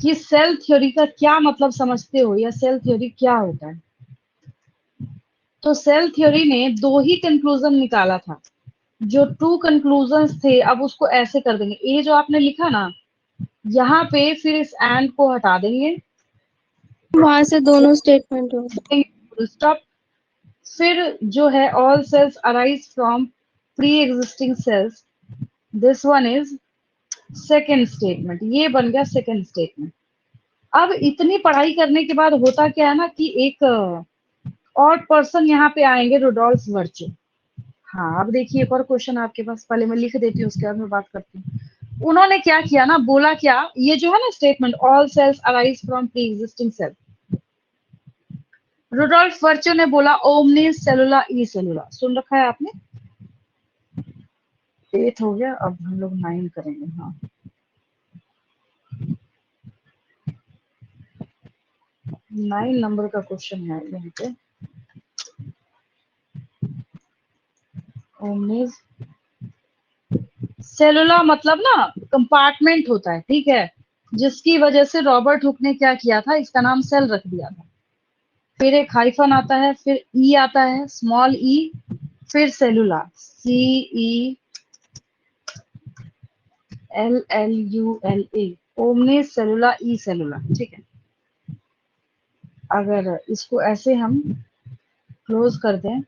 कि सेल थ्योरी का क्या मतलब समझते हो, या सेल थ्योरी क्या होता है। तो सेल थ्योरी ने दो ही कंक्लूजन निकाला था, जो टू कंक्लूजन थे, अब उसको ऐसे कर देंगे, ये जो आपने लिखा ना, यहाँ पे फिर इस एंड को हटा देंगे, वहां से दोनों स्टेटमेंट होगा। Full stop. फिर जो है all cells arise from pre existing cells, this one is second statement, ये बन गया सेकेंड स्टेटमेंट। अब इतनी पढ़ाई करने के बाद होता क्या है ना कि एक और पर्सन यहाँ पे आएंगे, रुडोल्फ वर्चो। हाँ, अब देखिए एक और क्वेश्चन आपके पास, पहले मैं लिख देती हूँ उसके बाद मैं बात करती हूँ। उन्होंने क्या किया ना, बोला क्या, ये जो है ना statement, all cells arise from pre existing cell, Rudolf Virchow ने बोला ओमनी सेलुला ई सेलुला, सुन रखा है आपने। 8 हो गया, अब हम लोग 9 करेंगे। हाँ, 9 नंबर का क्वेश्चन है यहाँ पे। ओमनीज सेलुला मतलब ना कंपार्टमेंट होता है, ठीक है, जिसकी वजह से रॉबर्ट हुक ने क्या किया था, इसका नाम सेल रख दिया था। फिर एक हाइफन आता है, फिर ई आता है, स्मॉल ई, फिर सेलुला, CELLULA, ओमनी सेलुला ई सेलुला, ठीक है। अगर इसको ऐसे हम क्लोज कर दें,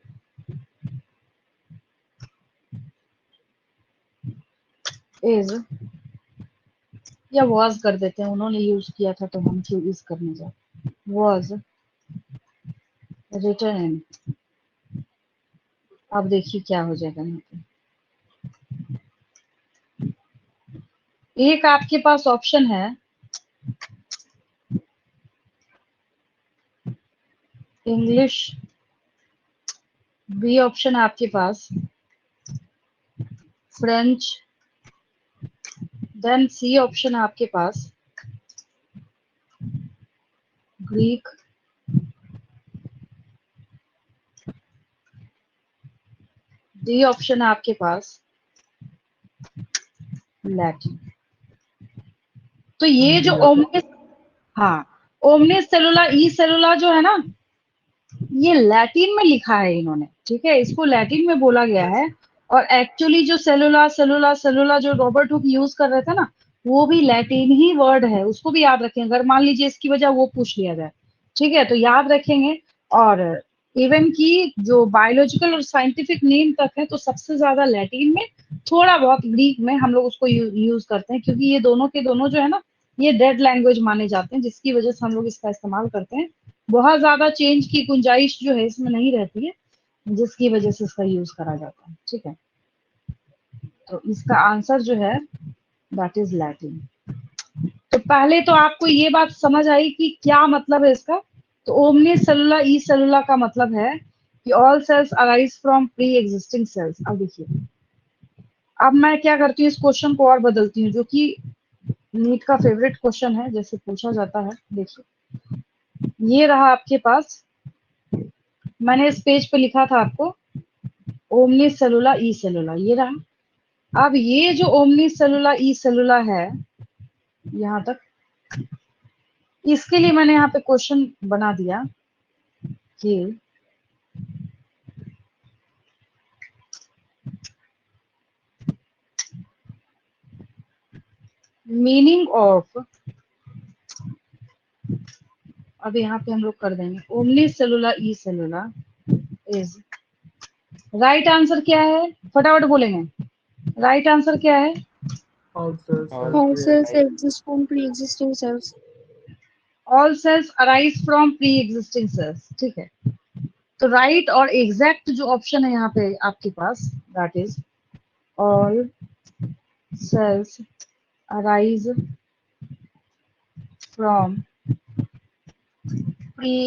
इज या वॉज कर देते हैं, उन्होंने यूज किया था तो हम क्यों यूज करने जाए। was written in। अब देखिए क्या हो जाएगा यहाँ पे। एक आपके पास ऑप्शन है इंग्लिश, बी ऑप्शन है आपके पास फ्रेंच, देन सी ऑप्शन है आपके पास ग्रीक, डी ऑप्शन है आपके पास लैटिन। तो ये जो ओमनिस, हाँ, ओमनिस सेलुला ई सेलुला जो है ना, ये लैटिन में लिखा है इन्होंने, ठीक है, इसको लैटिन में बोला गया है। और एक्चुअली जो सेलुला सेलुला सेलुला जो रॉबर्ट हुक यूज कर रहे थे ना, वो भी लैटिन ही वर्ड है, उसको भी याद रखें अगर मान लीजिए इसकी वजह वो पूछ लिया जाए, ठीक है, तो याद रखेंगे। और इवन की जो बायोलॉजिकल और साइंटिफिक नेम तक है तो सबसे ज्यादा लैटिन में, थोड़ा बहुत ग्रीक में हम लोग उसको यूज करते हैं, क्योंकि ये दोनों के दोनों जो है ना, ये डेड लैंग्वेज माने जाते हैं, जिसकी वजह से हम लोग इसका इस्तेमाल करते हैं। बहुत ज्यादा चेंज की गुंजाइश जो है इसमें नहीं रहती है, जिसकी वजह से इसका यूज करा जाता है, ठीक है। तो इसका आंसर जो है दैट इज लैटिन। तो पहले तो आपको ये बात समझ आई कि क्या मतलब है इसका। तो ओमनी सेलुला ई सेलुला का मतलब है कि all cells arise from pre existing cells. अब देखिए, अब मैं क्या करती हूँ, इस क्वेश्चन को और बदलती हूँ, जो कि नीट का फेवरेट क्वेश्चन है, जैसे पूछा जाता है। देखिए, ये रहा आपके पास, मैंने इस पेज पे लिखा था आपको ओमनी सेलुला ई सेलुला, ये रहा। अब ये जो ओमनी सेलुला ई सेलुला है यहाँ तक, इसके लिए मैंने यहाँ पे क्वेश्चन बना दिया कि मीनिंग ऑफ, अब यहाँ पे हम लोग कर देंगे omnis cellula e cellula is, right answer क्या है, फटाफट बोलेंगे, राइट आंसर क्या है? All All cells cells exist from pre-existing cells. All cells arise from pre existing cells, ठीक है। तो राइट और एग्जैक्ट जो ऑप्शन है यहाँ पे आपके पास, that is all cells arise from pre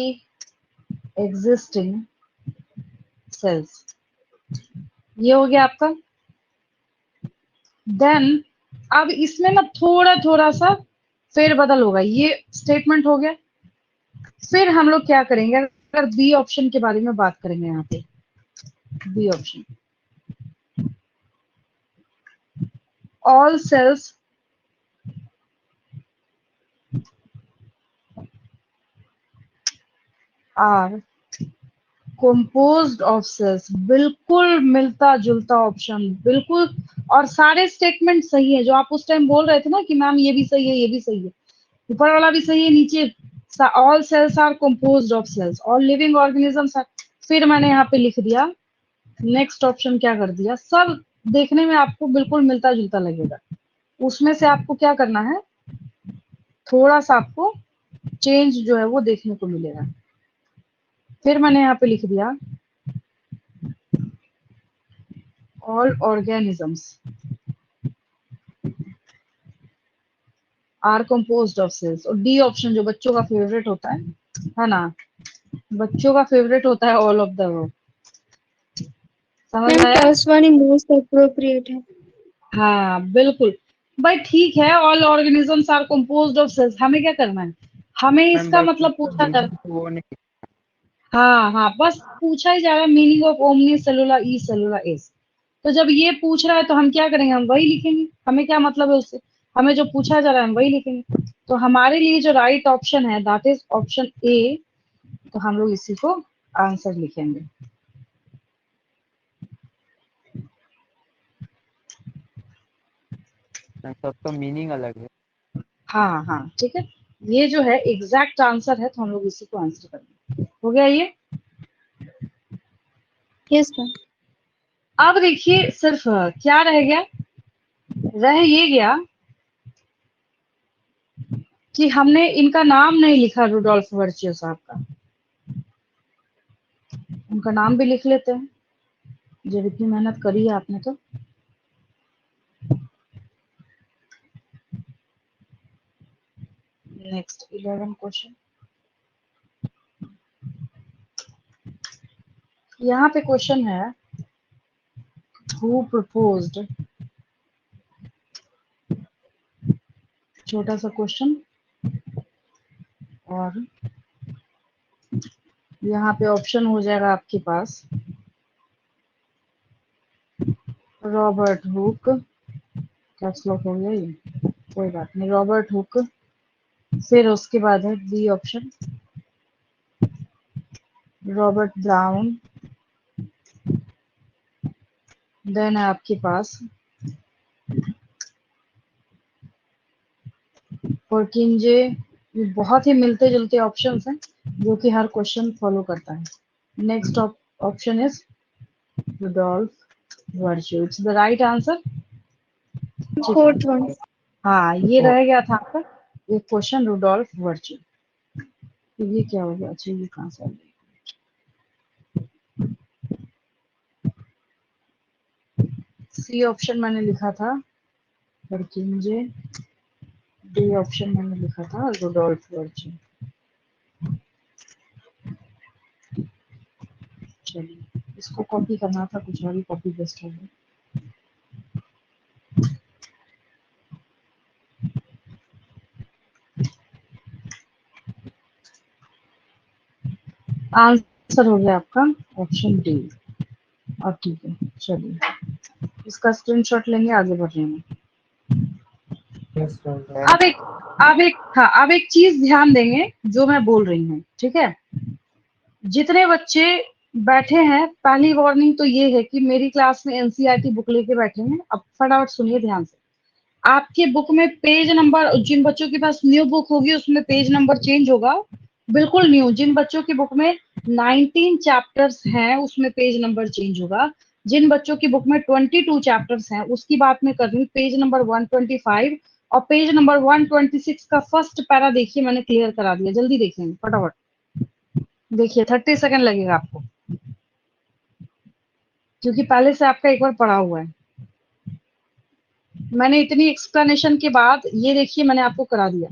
existing cells, ये हो गया आपका। देन अब इसमें ना थोड़ा थोड़ा सा फेरबदल होगा, ये स्टेटमेंट हो गया। फिर हम लोग क्या करेंगे, अगर बी ऑप्शन के बारे में बात करेंगे, यहाँ पे B option, all cells are composed of cells, बिल्कुल मिलता जुलता ऑप्शन, बिल्कुल। और सारे स्टेटमेंट सही है, जो आप उस टाइम बोल रहे थे ना कि मैम ये भी सही है, ये भी सही है, ऊपर वाला भी सही है, नीचे all cells are composed of cells, all living organisms are. फिर मैंने यहाँ पे लिख दिया नेक्स्ट ऑप्शन, क्या कर दिया, सब देखने में आपको बिल्कुल मिलता जुलता लगेगा, उसमें से आपको क्या करना है, थोड़ा सा आपको चेंज जो है वो देखने को मिलेगा। फिर मैंने यहाँ पे लिख दिया all organisms are composed of cells, और डी ऑप्शन जो बच्चों का फेवरेट होता है ना, बच्चों का फेवरेट होता है ऑल ऑफ द अबव। समझ मैम आया? फर्स्ट वन ही मोस्ट अप्रोप्रिएट है। हाँ बिल्कुल भाई, ठीक है, all organisms are composed of cells, हमें क्या करना है, हमें मैम इसका बस मतलब पूछा जा, वो नहीं। हाँ हाँ, बस पूछा ही जा रहा है meaning of omnis cellula e cellula is. तो जब ये पूछ रहा है तो हम क्या करेंगे, हम वही लिखेंगे, हमें क्या मतलब है उससे, हमें जो पूछा जा रहा है हम वही लिखेंगे। तो हमारे लिए जो राइट ऑप्शन है दैट इज ऑप्शन ए, तो हम लोग इसी को आंसर लिखेंगे। सबका मीनिंग अलग है। हाँ हाँ ठीक है, ये जो है एग्जैक्ट आंसर है, तो हम लोग इसी को आंसर करेंगे। हो गया ये। Yes ma'am. अब देखिए सिर्फ क्या रह गया, रह ये गया कि हमने इनका नाम नहीं लिखा रुडोल्फ वर्चियो साहब का, उनका नाम भी लिख लेते हैं जब इतनी मेहनत करी है आपने तो। Next 11 question. यहाँ पे क्वेश्चन है हु प्रपोज्ड, छोटा सा क्वेश्चन, और यहाँ पे ऑप्शन हो जाएगा आपके पास रॉबर्ट हुक, कैप्स लॉक हो गया ये, कोई बात नहीं, रॉबर्ट हुक, फिर उसके बाद है B option Robert Brown, then है आपके पास परकिंजे। ये बहुत ही मिलते जुलते ऑप्शंस हैं जो कि हर क्वेश्चन फॉलो करता है। Next option is Rudolf Virchow, it's the right answer. Fourth one. हाँ, ये रह गया था आपका एक क्वेश्चन, रुडोल्फ वर्च्यू। तो ये क्या हो गया, अच्छा ये कहाँ से आ गया? सी ऑप्शन मैंने लिखा था परकिंजे, डी ऑप्शन मैंने लिखा था रुडोल्फ वर्च्यू। चलिए इसको कॉपी करना था, कुछ और ही कॉपी पेस्ट हो गया। आंसर हो गया आपका ऑप्शन डी। अब ठीक है, चलिए इसका स्क्रीनशॉट लेंगे, आगे बढ़ रहे हैं। अब एक चीज ध्यान देंगे जो मैं बोल रही हूँ, ठीक है? जितने बच्चे बैठे हैं, पहली वार्निंग तो ये है कि मेरी क्लास में एनसीईआरटी बुक लेके बैठे हैं। अब फटाफट सुनिए ध्यान से। आपके बुक में पेज नंबर, जिन बच्चों के पास न्यू बुक होगी उसमें पेज नंबर चेंज होगा, बिल्कुल न्यू। जिन बच्चों की बुक में 19 चैप्टर्स हैं उसमें पेज नंबर चेंज होगा। जिन बच्चों की बुक में 22 चैप्टर्स हैं उसकी बात मैं कर रही हूँ, पेज नंबर 125 और पेज नंबर 126 का फर्स्ट पैरा देखिए, मैंने क्लियर करा दिया। जल्दी देखेंगे, फटाफट देखिए, 30 सेकंड लगेगा आपको, क्योंकि पहले से आपका एक बार पढ़ा हुआ है। मैंने इतनी एक्सप्लेनेशन के बाद ये देखिए मैंने आपको करा दिया,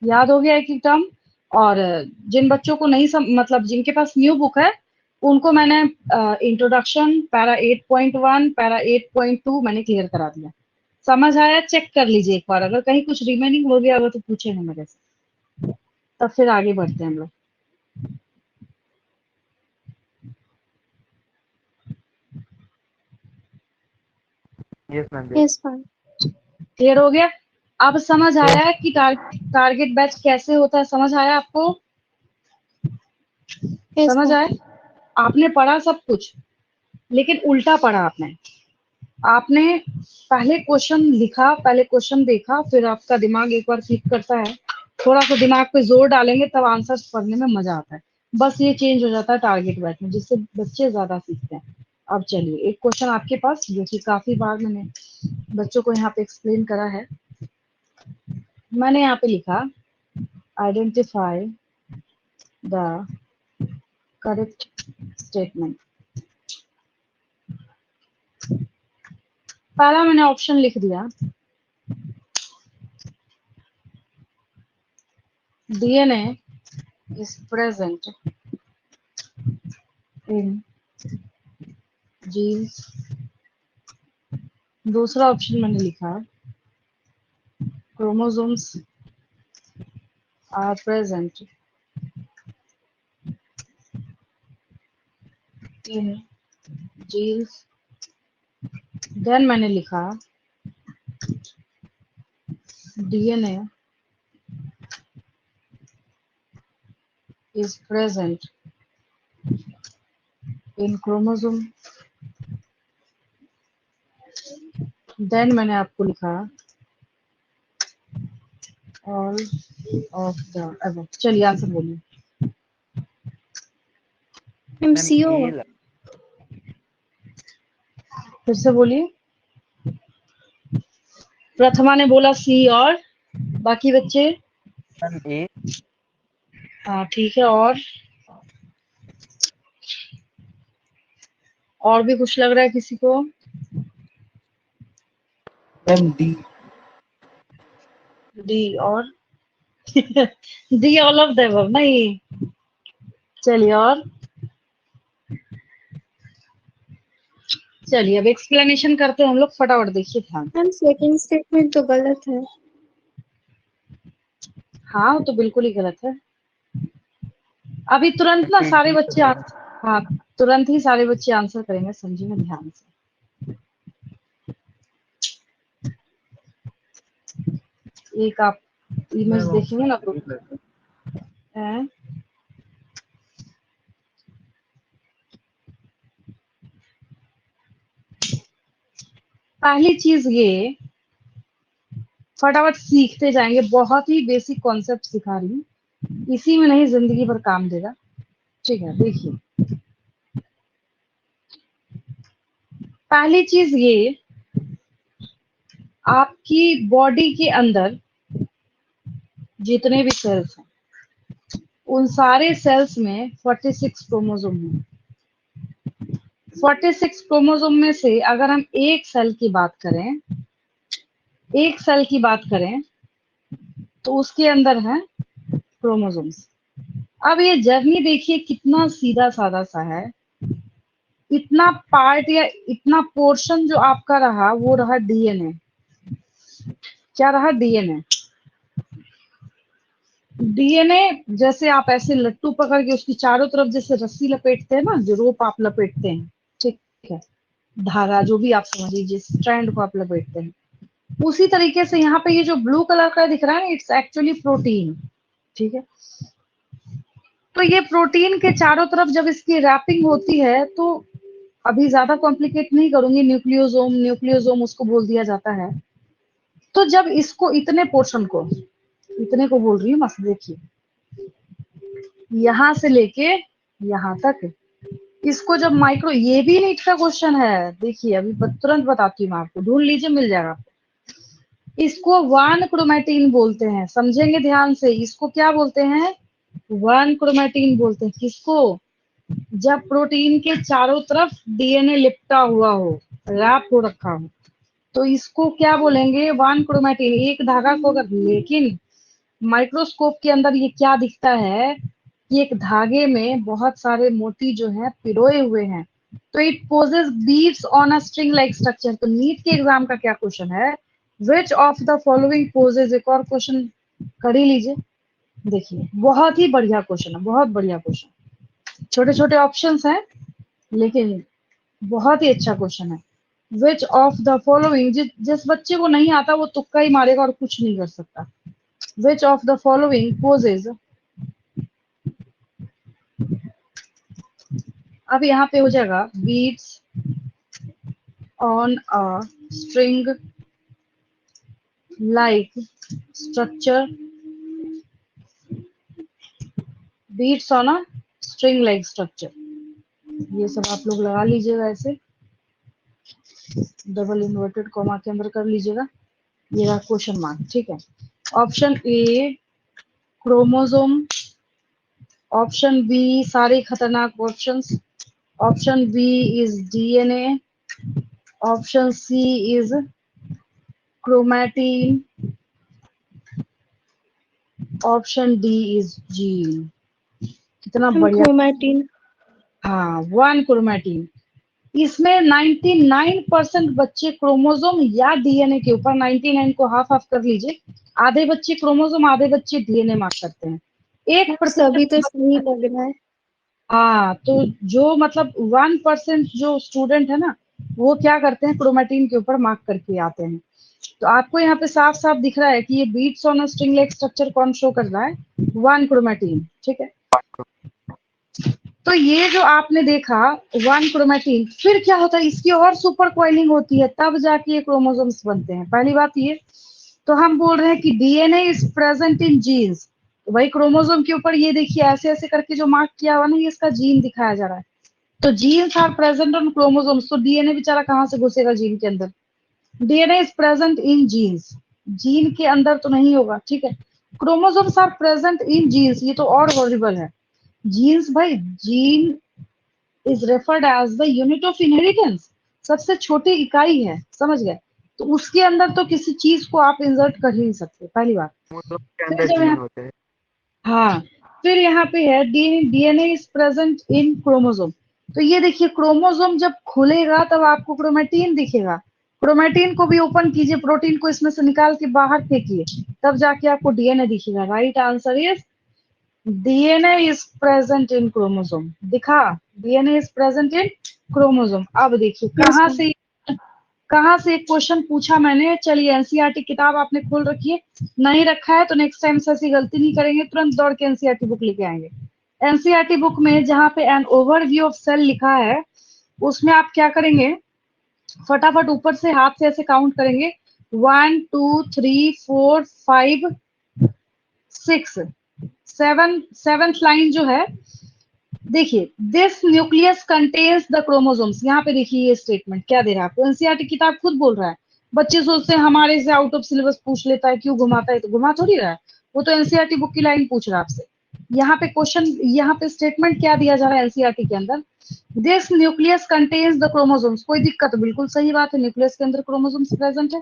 याद हो गया एक टर्म। और जिन बच्चों को नहीं मतलब जिनके पास न्यू बुक है उनको मैंने इंट्रोडक्शन पैरा 8.1 पैरा 8.2 मैंने क्लियर करा दिया। समझ आया? चेक कर लीजिए एक बार, अगर कहीं कुछ रिमेनिंग हो गया होगा तो पूछेंगे मेरे से, तब फिर आगे बढ़ते हैं हम लोग। Yes ma'am. Yes ma'am. Clear हो गया? अब समझ आया कि टारगेट बैच कैसे होता है? समझ आया आपको? यस समझ मैम। आया? आपने पढ़ा सब कुछ, लेकिन उल्टा पढ़ा आपने पहले क्वेश्चन लिखा, पहले क्वेश्चन देखा, फिर आपका दिमाग एक बार क्लिक करता है, थोड़ा सा दिमाग पे जोर डालेंगे तब आंसर पढ़ने में मजा आता है। बस ये चेंज हो जाता है टारगेट बैच में, जिससे बच्चे ज्यादा सीखते हैं। अब चलिए एक क्वेश्चन आपके पास जो कि काफी बार मैंने बच्चों को यहाँ पे एक्सप्लेन करा है। मैंने यहाँ पे लिखा आइडेंटिफाई द करेक्ट स्टेटमेंट। पहला मैंने ऑप्शन लिख दिया, DNA is present in genes। दूसरा ऑप्शन मैंने लिखा chromosomes are present in genes। देन मैंने लिखा DNA is present in chromosome। देन मैंने आपको लिखा all of the above। चलिए आंसर बोलिए। मैम सी होगा। मैम फिर से बोलिए। प्रथमा ने बोला सी, और बाकी बच्चे? Option A. हाँ ठीक है, और भी कुछ लग रहा है किसी को? Ma'am D. डी और D all of the above नहीं। चलिए और चलिए अब एक्सप्लेनेशन करते हैं हम लोग, फटाफट देखिए ध्यान। मैम सेकंड स्टेटमेंट तो गलत है। हाँ वो तो बिल्कुल ही गलत है। अभी तुरंत ना सारे बच्चे हाँ तुरंत ही सारे बच्चे आंसर करेंगे, समझिए ना ध्यान से। एक आप इमेज देखेंगे ना तो हैं? पहली चीज ये फटाफट सीखते जाएंगे, बहुत ही बेसिक कॉन्सेप्ट सिखा रही हूँ, इसी में नहीं जिंदगी भर काम देगा। ठीक है देखिए, पहली चीज ये, आपकी बॉडी के अंदर जितने भी सेल्स हैं उन सारे सेल्स में 46 क्रोमोसोम हैं। 46 क्रोमोसोम में से अगर हम एक सेल की बात करें, एक सेल की बात करें तो उसके अंदर है क्रोमोसोम्स। अब ये जर्नी देखिए कितना सीधा साधा सा है। इतना पार्ट या इतना पोर्शन जो आपका रहा वो रहा डीएनए। क्या रहा? डीएनए। डीएनए जैसे आप ऐसे लट्टू पकड़ के उसकी चारों तरफ जैसे रस्सी लपेटते हैं ना, जो रोप आप लपेटते हैं, ठीक है, धागा जो भी आप समझ लीजिए, स्ट्रैंड को आप लपेटते हैं, उसी तरीके से यहाँ पे ये जो ब्लू कलर का दिख रहा है ना, इट्स एक्चुअली प्रोटीन। ठीक है, तो ये प्रोटीन के चारों तरफ जब इसकी रैपिंग होती है तो अभी ज्यादा कॉम्प्लिकेट नहीं करूंगी, न्यूक्लियोसोम न्यूक्लियोसोम उसको बोल दिया जाता है। तो जब इसको इतने पोर्शन को, इतने को बोल रही हूँ मस्त देखिए, यहाँ से लेके यहाँ तक, इसको जब माइक्रो, ये भी नीट का क्वेश्चन है, देखिए अभी तुरंत बताती हूँ मैं आपको, ढूंढ लीजिए मिल जाएगा आपको। इसको वन क्रोमैटिन बोलते हैं, समझेंगे ध्यान से, इसको क्या बोलते हैं? वन क्रोमैटिन बोलते हैं। किसको? जब प्रोटीन के चारों तरफ डीएनए लिपटा हुआ हो, रैप हो रखा हो, तो इसको क्या बोलेंगे? वन क्रोमैटिन, एक धागा को अगर, लेकिन माइक्रोस्कोप के अंदर ये क्या दिखता है कि एक धागे में बहुत सारे मोती जो है पिरोए हुए हैं, तो it possesses beads on a string like structure. तो नीट के एग्जाम का क्या क्वेश्चन है? Which of the following possesses, एक और क्वेश्चन कर ही लीजिए, देखिए बहुत ही बढ़िया क्वेश्चन है, बहुत बढ़िया क्वेश्चन, छोटे छोटे ऑप्शंस हैं लेकिन बहुत ही अच्छा क्वेश्चन है। विच ऑफ द फॉलोइंग, जिस बच्चे को नहीं आता वो तुक्का ही मारेगा और कुछ नहीं कर सकता। Which of the following possesses, अब यहाँ पे हो जाएगा beads on a string like structure, beads on a string like structure, ये सब आप लोग लगा लीजिएगा ऐसे, डबल इन्वर्टेड कॉमा के अंदर कर लीजिएगा, ये रहा क्वेश्चन मार्क। ठीक है, option A chromosome, option B सारे खतरनाक options, option B is DNA, option C is chromatin, option D is gene. कितना बढ़िया। क्रोमैटिन। हाँ वन क्रोमैटिन, इसमें 99% बच्चे क्रोमोसोम या डीएनए के ऊपर, 99 को हाफ हाफ कर लीजिए, आधे बच्चे क्रोमोसोम आधे बच्चे डीएनए मार्क करते हैं। 1% सभी तो सही लग रहा है। हाँ, तो जो मतलब 1% जो स्टूडेंट है ना, वो क्या करते हैं, क्रोमैटिन के ऊपर मार्क करके आते हैं। तो आपको यहाँ पे साफ साफ दिख रहा है कि ये beads on a string like structure कौन शो कर रहा है? One chromatin. ठीक है, तो ये जो आपने देखा वन क्रोमैटिन, फिर क्या होता है, इसकी और सुपर कॉइलिंग होती है, तब जाके ये क्रोमोसोम्स बनते हैं। पहली बात ये, तो हम बोल रहे हैं कि DNA is present in genes, तो भाई क्रोमोसोम के ऊपर ये देखिए ऐसे ऐसे करके जो मार्क किया हुआ ना, ये इसका जीन दिखाया जा रहा है, तो genes are present on chromosomes, तो डीएनए बेचारा कहाँ से घुसेगा जीन के अंदर? DNA is present in genes, gene के अंदर तो नहीं होगा। ठीक है, chromosomes are present in genes, ये तो और हॉरिबल है। जीन्स भाई, gene is referred as the unit of inheritance, सबसे छोटी इकाई है, समझ गए। तो उसके अंदर तो किसी चीज को आप इंसर्ट कर ही नहीं सकते, पहली बात। क्रोमोसोम के फिर अंदर जब जीन यहाँ, होते हैं। हाँ, फिर यहाँ पे है DNA is present in chromosome. तो ये देखिए, क्रोमोसोम जब खुलेगा तब आपको क्रोमेटीन दिखेगा। क्रोमेटीन को भी ओपन कीजिए, प्रोटीन को इसमें से निकाल के बाहर फेंकिए, तब जाके आपको डीएनए दिखेगा। Right answer is DNA is present in chromosome. दिखा, DNA is present in chromosome. अब देखिए यस मैम। कहाँ से एक क्वेश्चन पूछा मैंने। चलिए, एनसीईआरटी किताब आपने खोल रखी है, नहीं रखा है तो नेक्स्ट टाइम से ऐसी गलती नहीं करेंगे, तुरंत दौड़ के एनसीईआरटी बुक लेके आएंगे। एनसीईआरटी बुक में जहाँ पे एन ओवरव्यू ऑफ सेल लिखा है, उसमें आप क्या करेंगे, फटाफट ऊपर से हाथ से ऐसे काउंट करेंगे, 1 2 3 4 5 6 7, सेवेंथ लाइन जो है, देखिए, this nucleus contains the chromosomes. यहाँ पे देखिए ये स्टेटमेंट क्या दे रहा है आपको, एनसीईआरटी किताब खुद बोल रहा है। बच्चे सोचते हैं हमारे से आउट ऑफ सिलेबस पूछ लेता है, क्यों घुमाता है, तो घुमा थोड़ी रहा है, वो तो एनसीईआरटी बुक की लाइन पूछ रहा है आपसे। यहाँ पे क्वेश्चन, यहाँ पे स्टेटमेंट क्या दिया जा रहा है एनसीईआरटी के अंदर, this nucleus contains the chromosomes. कोई दिक्कत, बिल्कुल सही बात है, न्यूक्लियस के अंदर क्रोमोसोम्स प्रेजेंट है।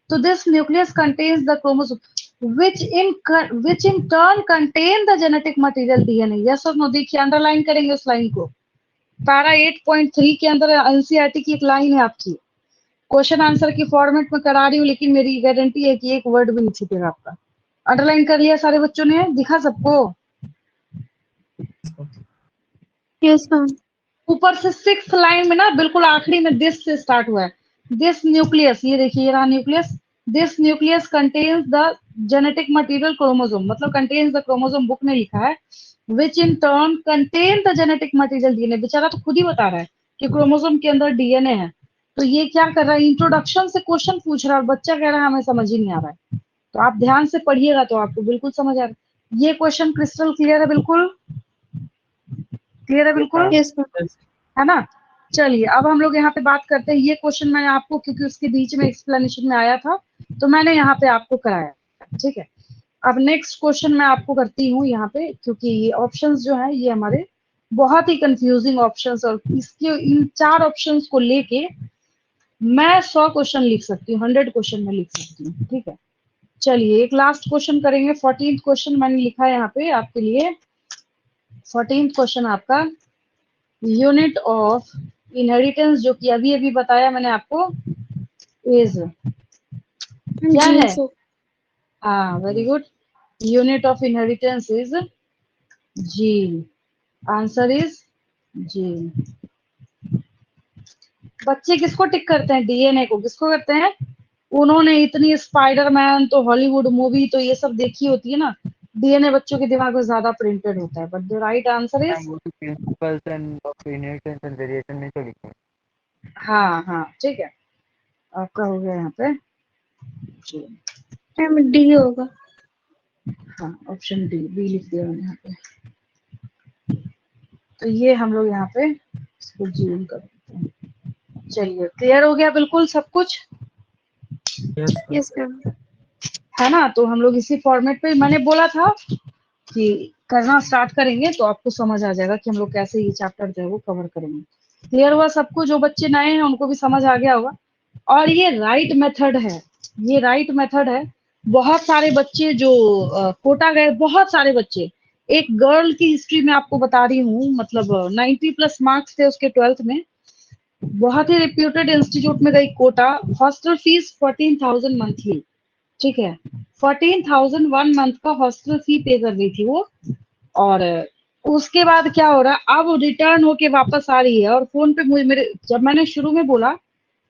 तो this nucleus contains the chromosome which in turn contain the genetic material DNA. Yes or no? देखिए, अंडरलाइन करेंगे उस लाइन को। पैरा 8.3 के अंदर एनसीईआरटी की एक लाइन है आपकी, क्वेश्चन आंसर की फॉर्मेट में करा रही हूँ, लेकिन मेरी गारंटी है कि एक वर्ड भी नहीं छूटेगा आपका। अंडरलाइन कर लिया सारे बच्चों ने, दिखा सबको? Yes ma'am. ऊपर से 6th लाइन में ना, बिल्कुल आखिरी में दिस से स्टार्ट हुआ है। दिस न्यूक्लियस, ये देखिए ये रहा nucleus. This nucleus contains the genetic material chromosome, मतलब कंटेन्स द क्रोमोसोम बुक में लिखा है, which in turn contain the genetic material DNA. बेचारा तो खुद ही बता रहा है कि क्रोमोसोम के अंदर डीएनए है। तो ये क्या कर रहा है, इंट्रोडक्शन से क्वेश्चन पूछ रहा है और बच्चा कह रहा है हमें समझ ही नहीं आ रहा है। तो आप ध्यान से पढ़िएगा तो आपको बिल्कुल समझ आ रहा है। ये क्वेश्चन क्रिस्टल क्लियर है? बिल्कुल क्लियर है, बिल्कुल, यस मैम। है ना? चलिए, अब हम लोग यहाँ पे बात करते हैं। ये क्वेश्चन मैंने आपको, क्योंकि उसके बीच में एक्सप्लेनेशन में आया था, तो मैंने यहाँ पे आपको कराया, ठीक है। अब नेक्स्ट क्वेश्चन मैं आपको करती हूँ यहाँ पे, क्योंकि ये ऑप्शंस जो है ये हमारे बहुत ही कंफ्यूजिंग ऑप्शंस, और इसके इन 4 ऑप्शंस को लेके मैं 100 क्वेश्चन लिख सकती हूँ, 100 क्वेश्चन में लिख सकती हूँ, ठीक है। चलिए, एक लास्ट क्वेश्चन करेंगे। 14th क्वेश्चन मैंने लिखा है यहाँ पे आपके लिए। 14th क्वेश्चन आपका, यूनिट ऑफ इनहेरिटेंस, जो कि अभी अभी बताया मैंने आपको, इज क्या है? जीन्स। हाँ, very good. Unit of inheritance is gene. Answer is gene. बच्चे किसको टिक करते हैं? डीएनए को। किसको करते हैं? उन्होंने इतनी स्पाइडरमैन तो हॉलीवुड मूवी तो ये सब देखी होती है ना, डीएनए बच्चों के दिमाग में ज्यादा प्रिंटेड होता है। But the right answer is, वो तो principles end of inheritance and variation में तो लिखे हैं। हाँ हाँ, ठीक है, आपका हो गया यहाँ पे जी। मैम डी होगा। हाँ, ऑप्शन डी, बी लिख दिया मैंने यहाँ पे। तो ये हम लोग यहाँ पे इसको जीवन कर देते हैं। चलिए, क्लियर हो गया बिल्कुल सब कुछ, यस मैम। है ना? तो हम लोग इसी फॉर्मेट पे, मैंने बोला था कि करना स्टार्ट करेंगे तो आपको समझ आ जाएगा कि हम लोग कैसे ये चैप्टर जो है वो कवर करेंगे। क्लियर हुआ सबको? जो बच्चे नए हैं उनको भी समझ आ गया होगा। और ये राइट मेथड है, ये राइट मेथड है। बहुत सारे बच्चे जो कोटा गए, बहुत सारे बच्चे, एक गर्ल की हिस्ट्री में आपको बता रही हूँ, मतलब 90+ मार्क्स थे उसके 12th में, बहुत ही रिप्यूटेड इंस्टीट्यूट में गई कोटा। हॉस्टल फीस 14,000 मंथली, ठीक है, 14,000 1 मंथ का हॉस्टल फी पे कर रही थी वो। और उसके बाद क्या हो रहा है, अब रिटर्न होके वापस आ रही है। और फोन पे मुझे, मेरे, जब मैंने शुरू में बोला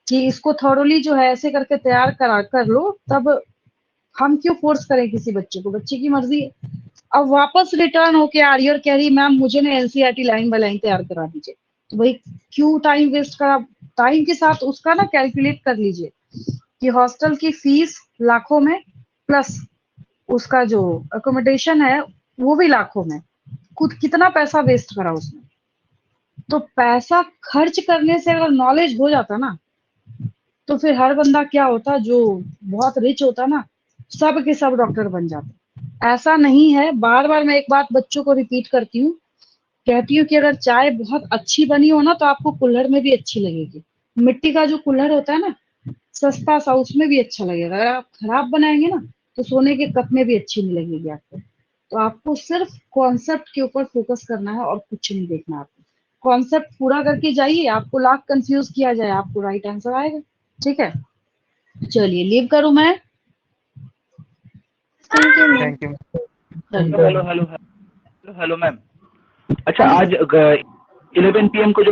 कि इसको थॉरोली जो है ऐसे करके तैयार करा कर लो, तब हम क्यों फोर्स करें किसी बच्चे को, बच्चे की मर्जी है। अब वापस रिटर्न होके आ रही है और कह रही मैम मुझे ना एनसीईआरटी लाइन बाय लाइन तैयार करा दीजिए। तो भाई क्यों टाइम वेस्ट करा? टाइम के साथ उसका ना कैलकुलेट कर लीजिए कि हॉस्टल की फीस लाखों में, प्लस उसका जो अकोमोडेशन है वो भी लाखों में, खुद कितना पैसा वेस्ट करा उसने। तो पैसा खर्च करने से अगर नॉलेज हो जाता ना, तो फिर हर बंदा क्या होता, जो बहुत रिच होता ना, सब के सब डॉक्टर बन जाते। ऐसा नहीं है। बार बार मैं एक बात बच्चों को रिपीट करती हूँ, कहती हूँ कि अगर चाय बहुत अच्छी बनी हो ना तो आपको कुल्हड़ में भी अच्छी लगेगी। मिट्टी का जो कुल्हड़ होता है ना, सस्ता सा, उसमें भी अच्छा लगेगा। अगर आप खराब बनाएंगे ना तो सोने के कप में भी अच्छी नहीं लगेगी आपको। तो आपको सिर्फ कॉन्सेप्ट के ऊपर फोकस करना है और कुछ नहीं देखना। आपको कॉन्सेप्ट पूरा करके जाइए, आपको लाख कंफ्यूज किया जाए, आपको राइट आंसर आएगा। ठीक है, चलिए लीव करूं मैं। Thank you ma'am. Thank you. चलिए। Hello hello hello hello ma'am. अच्छा, आज 11 PM को जो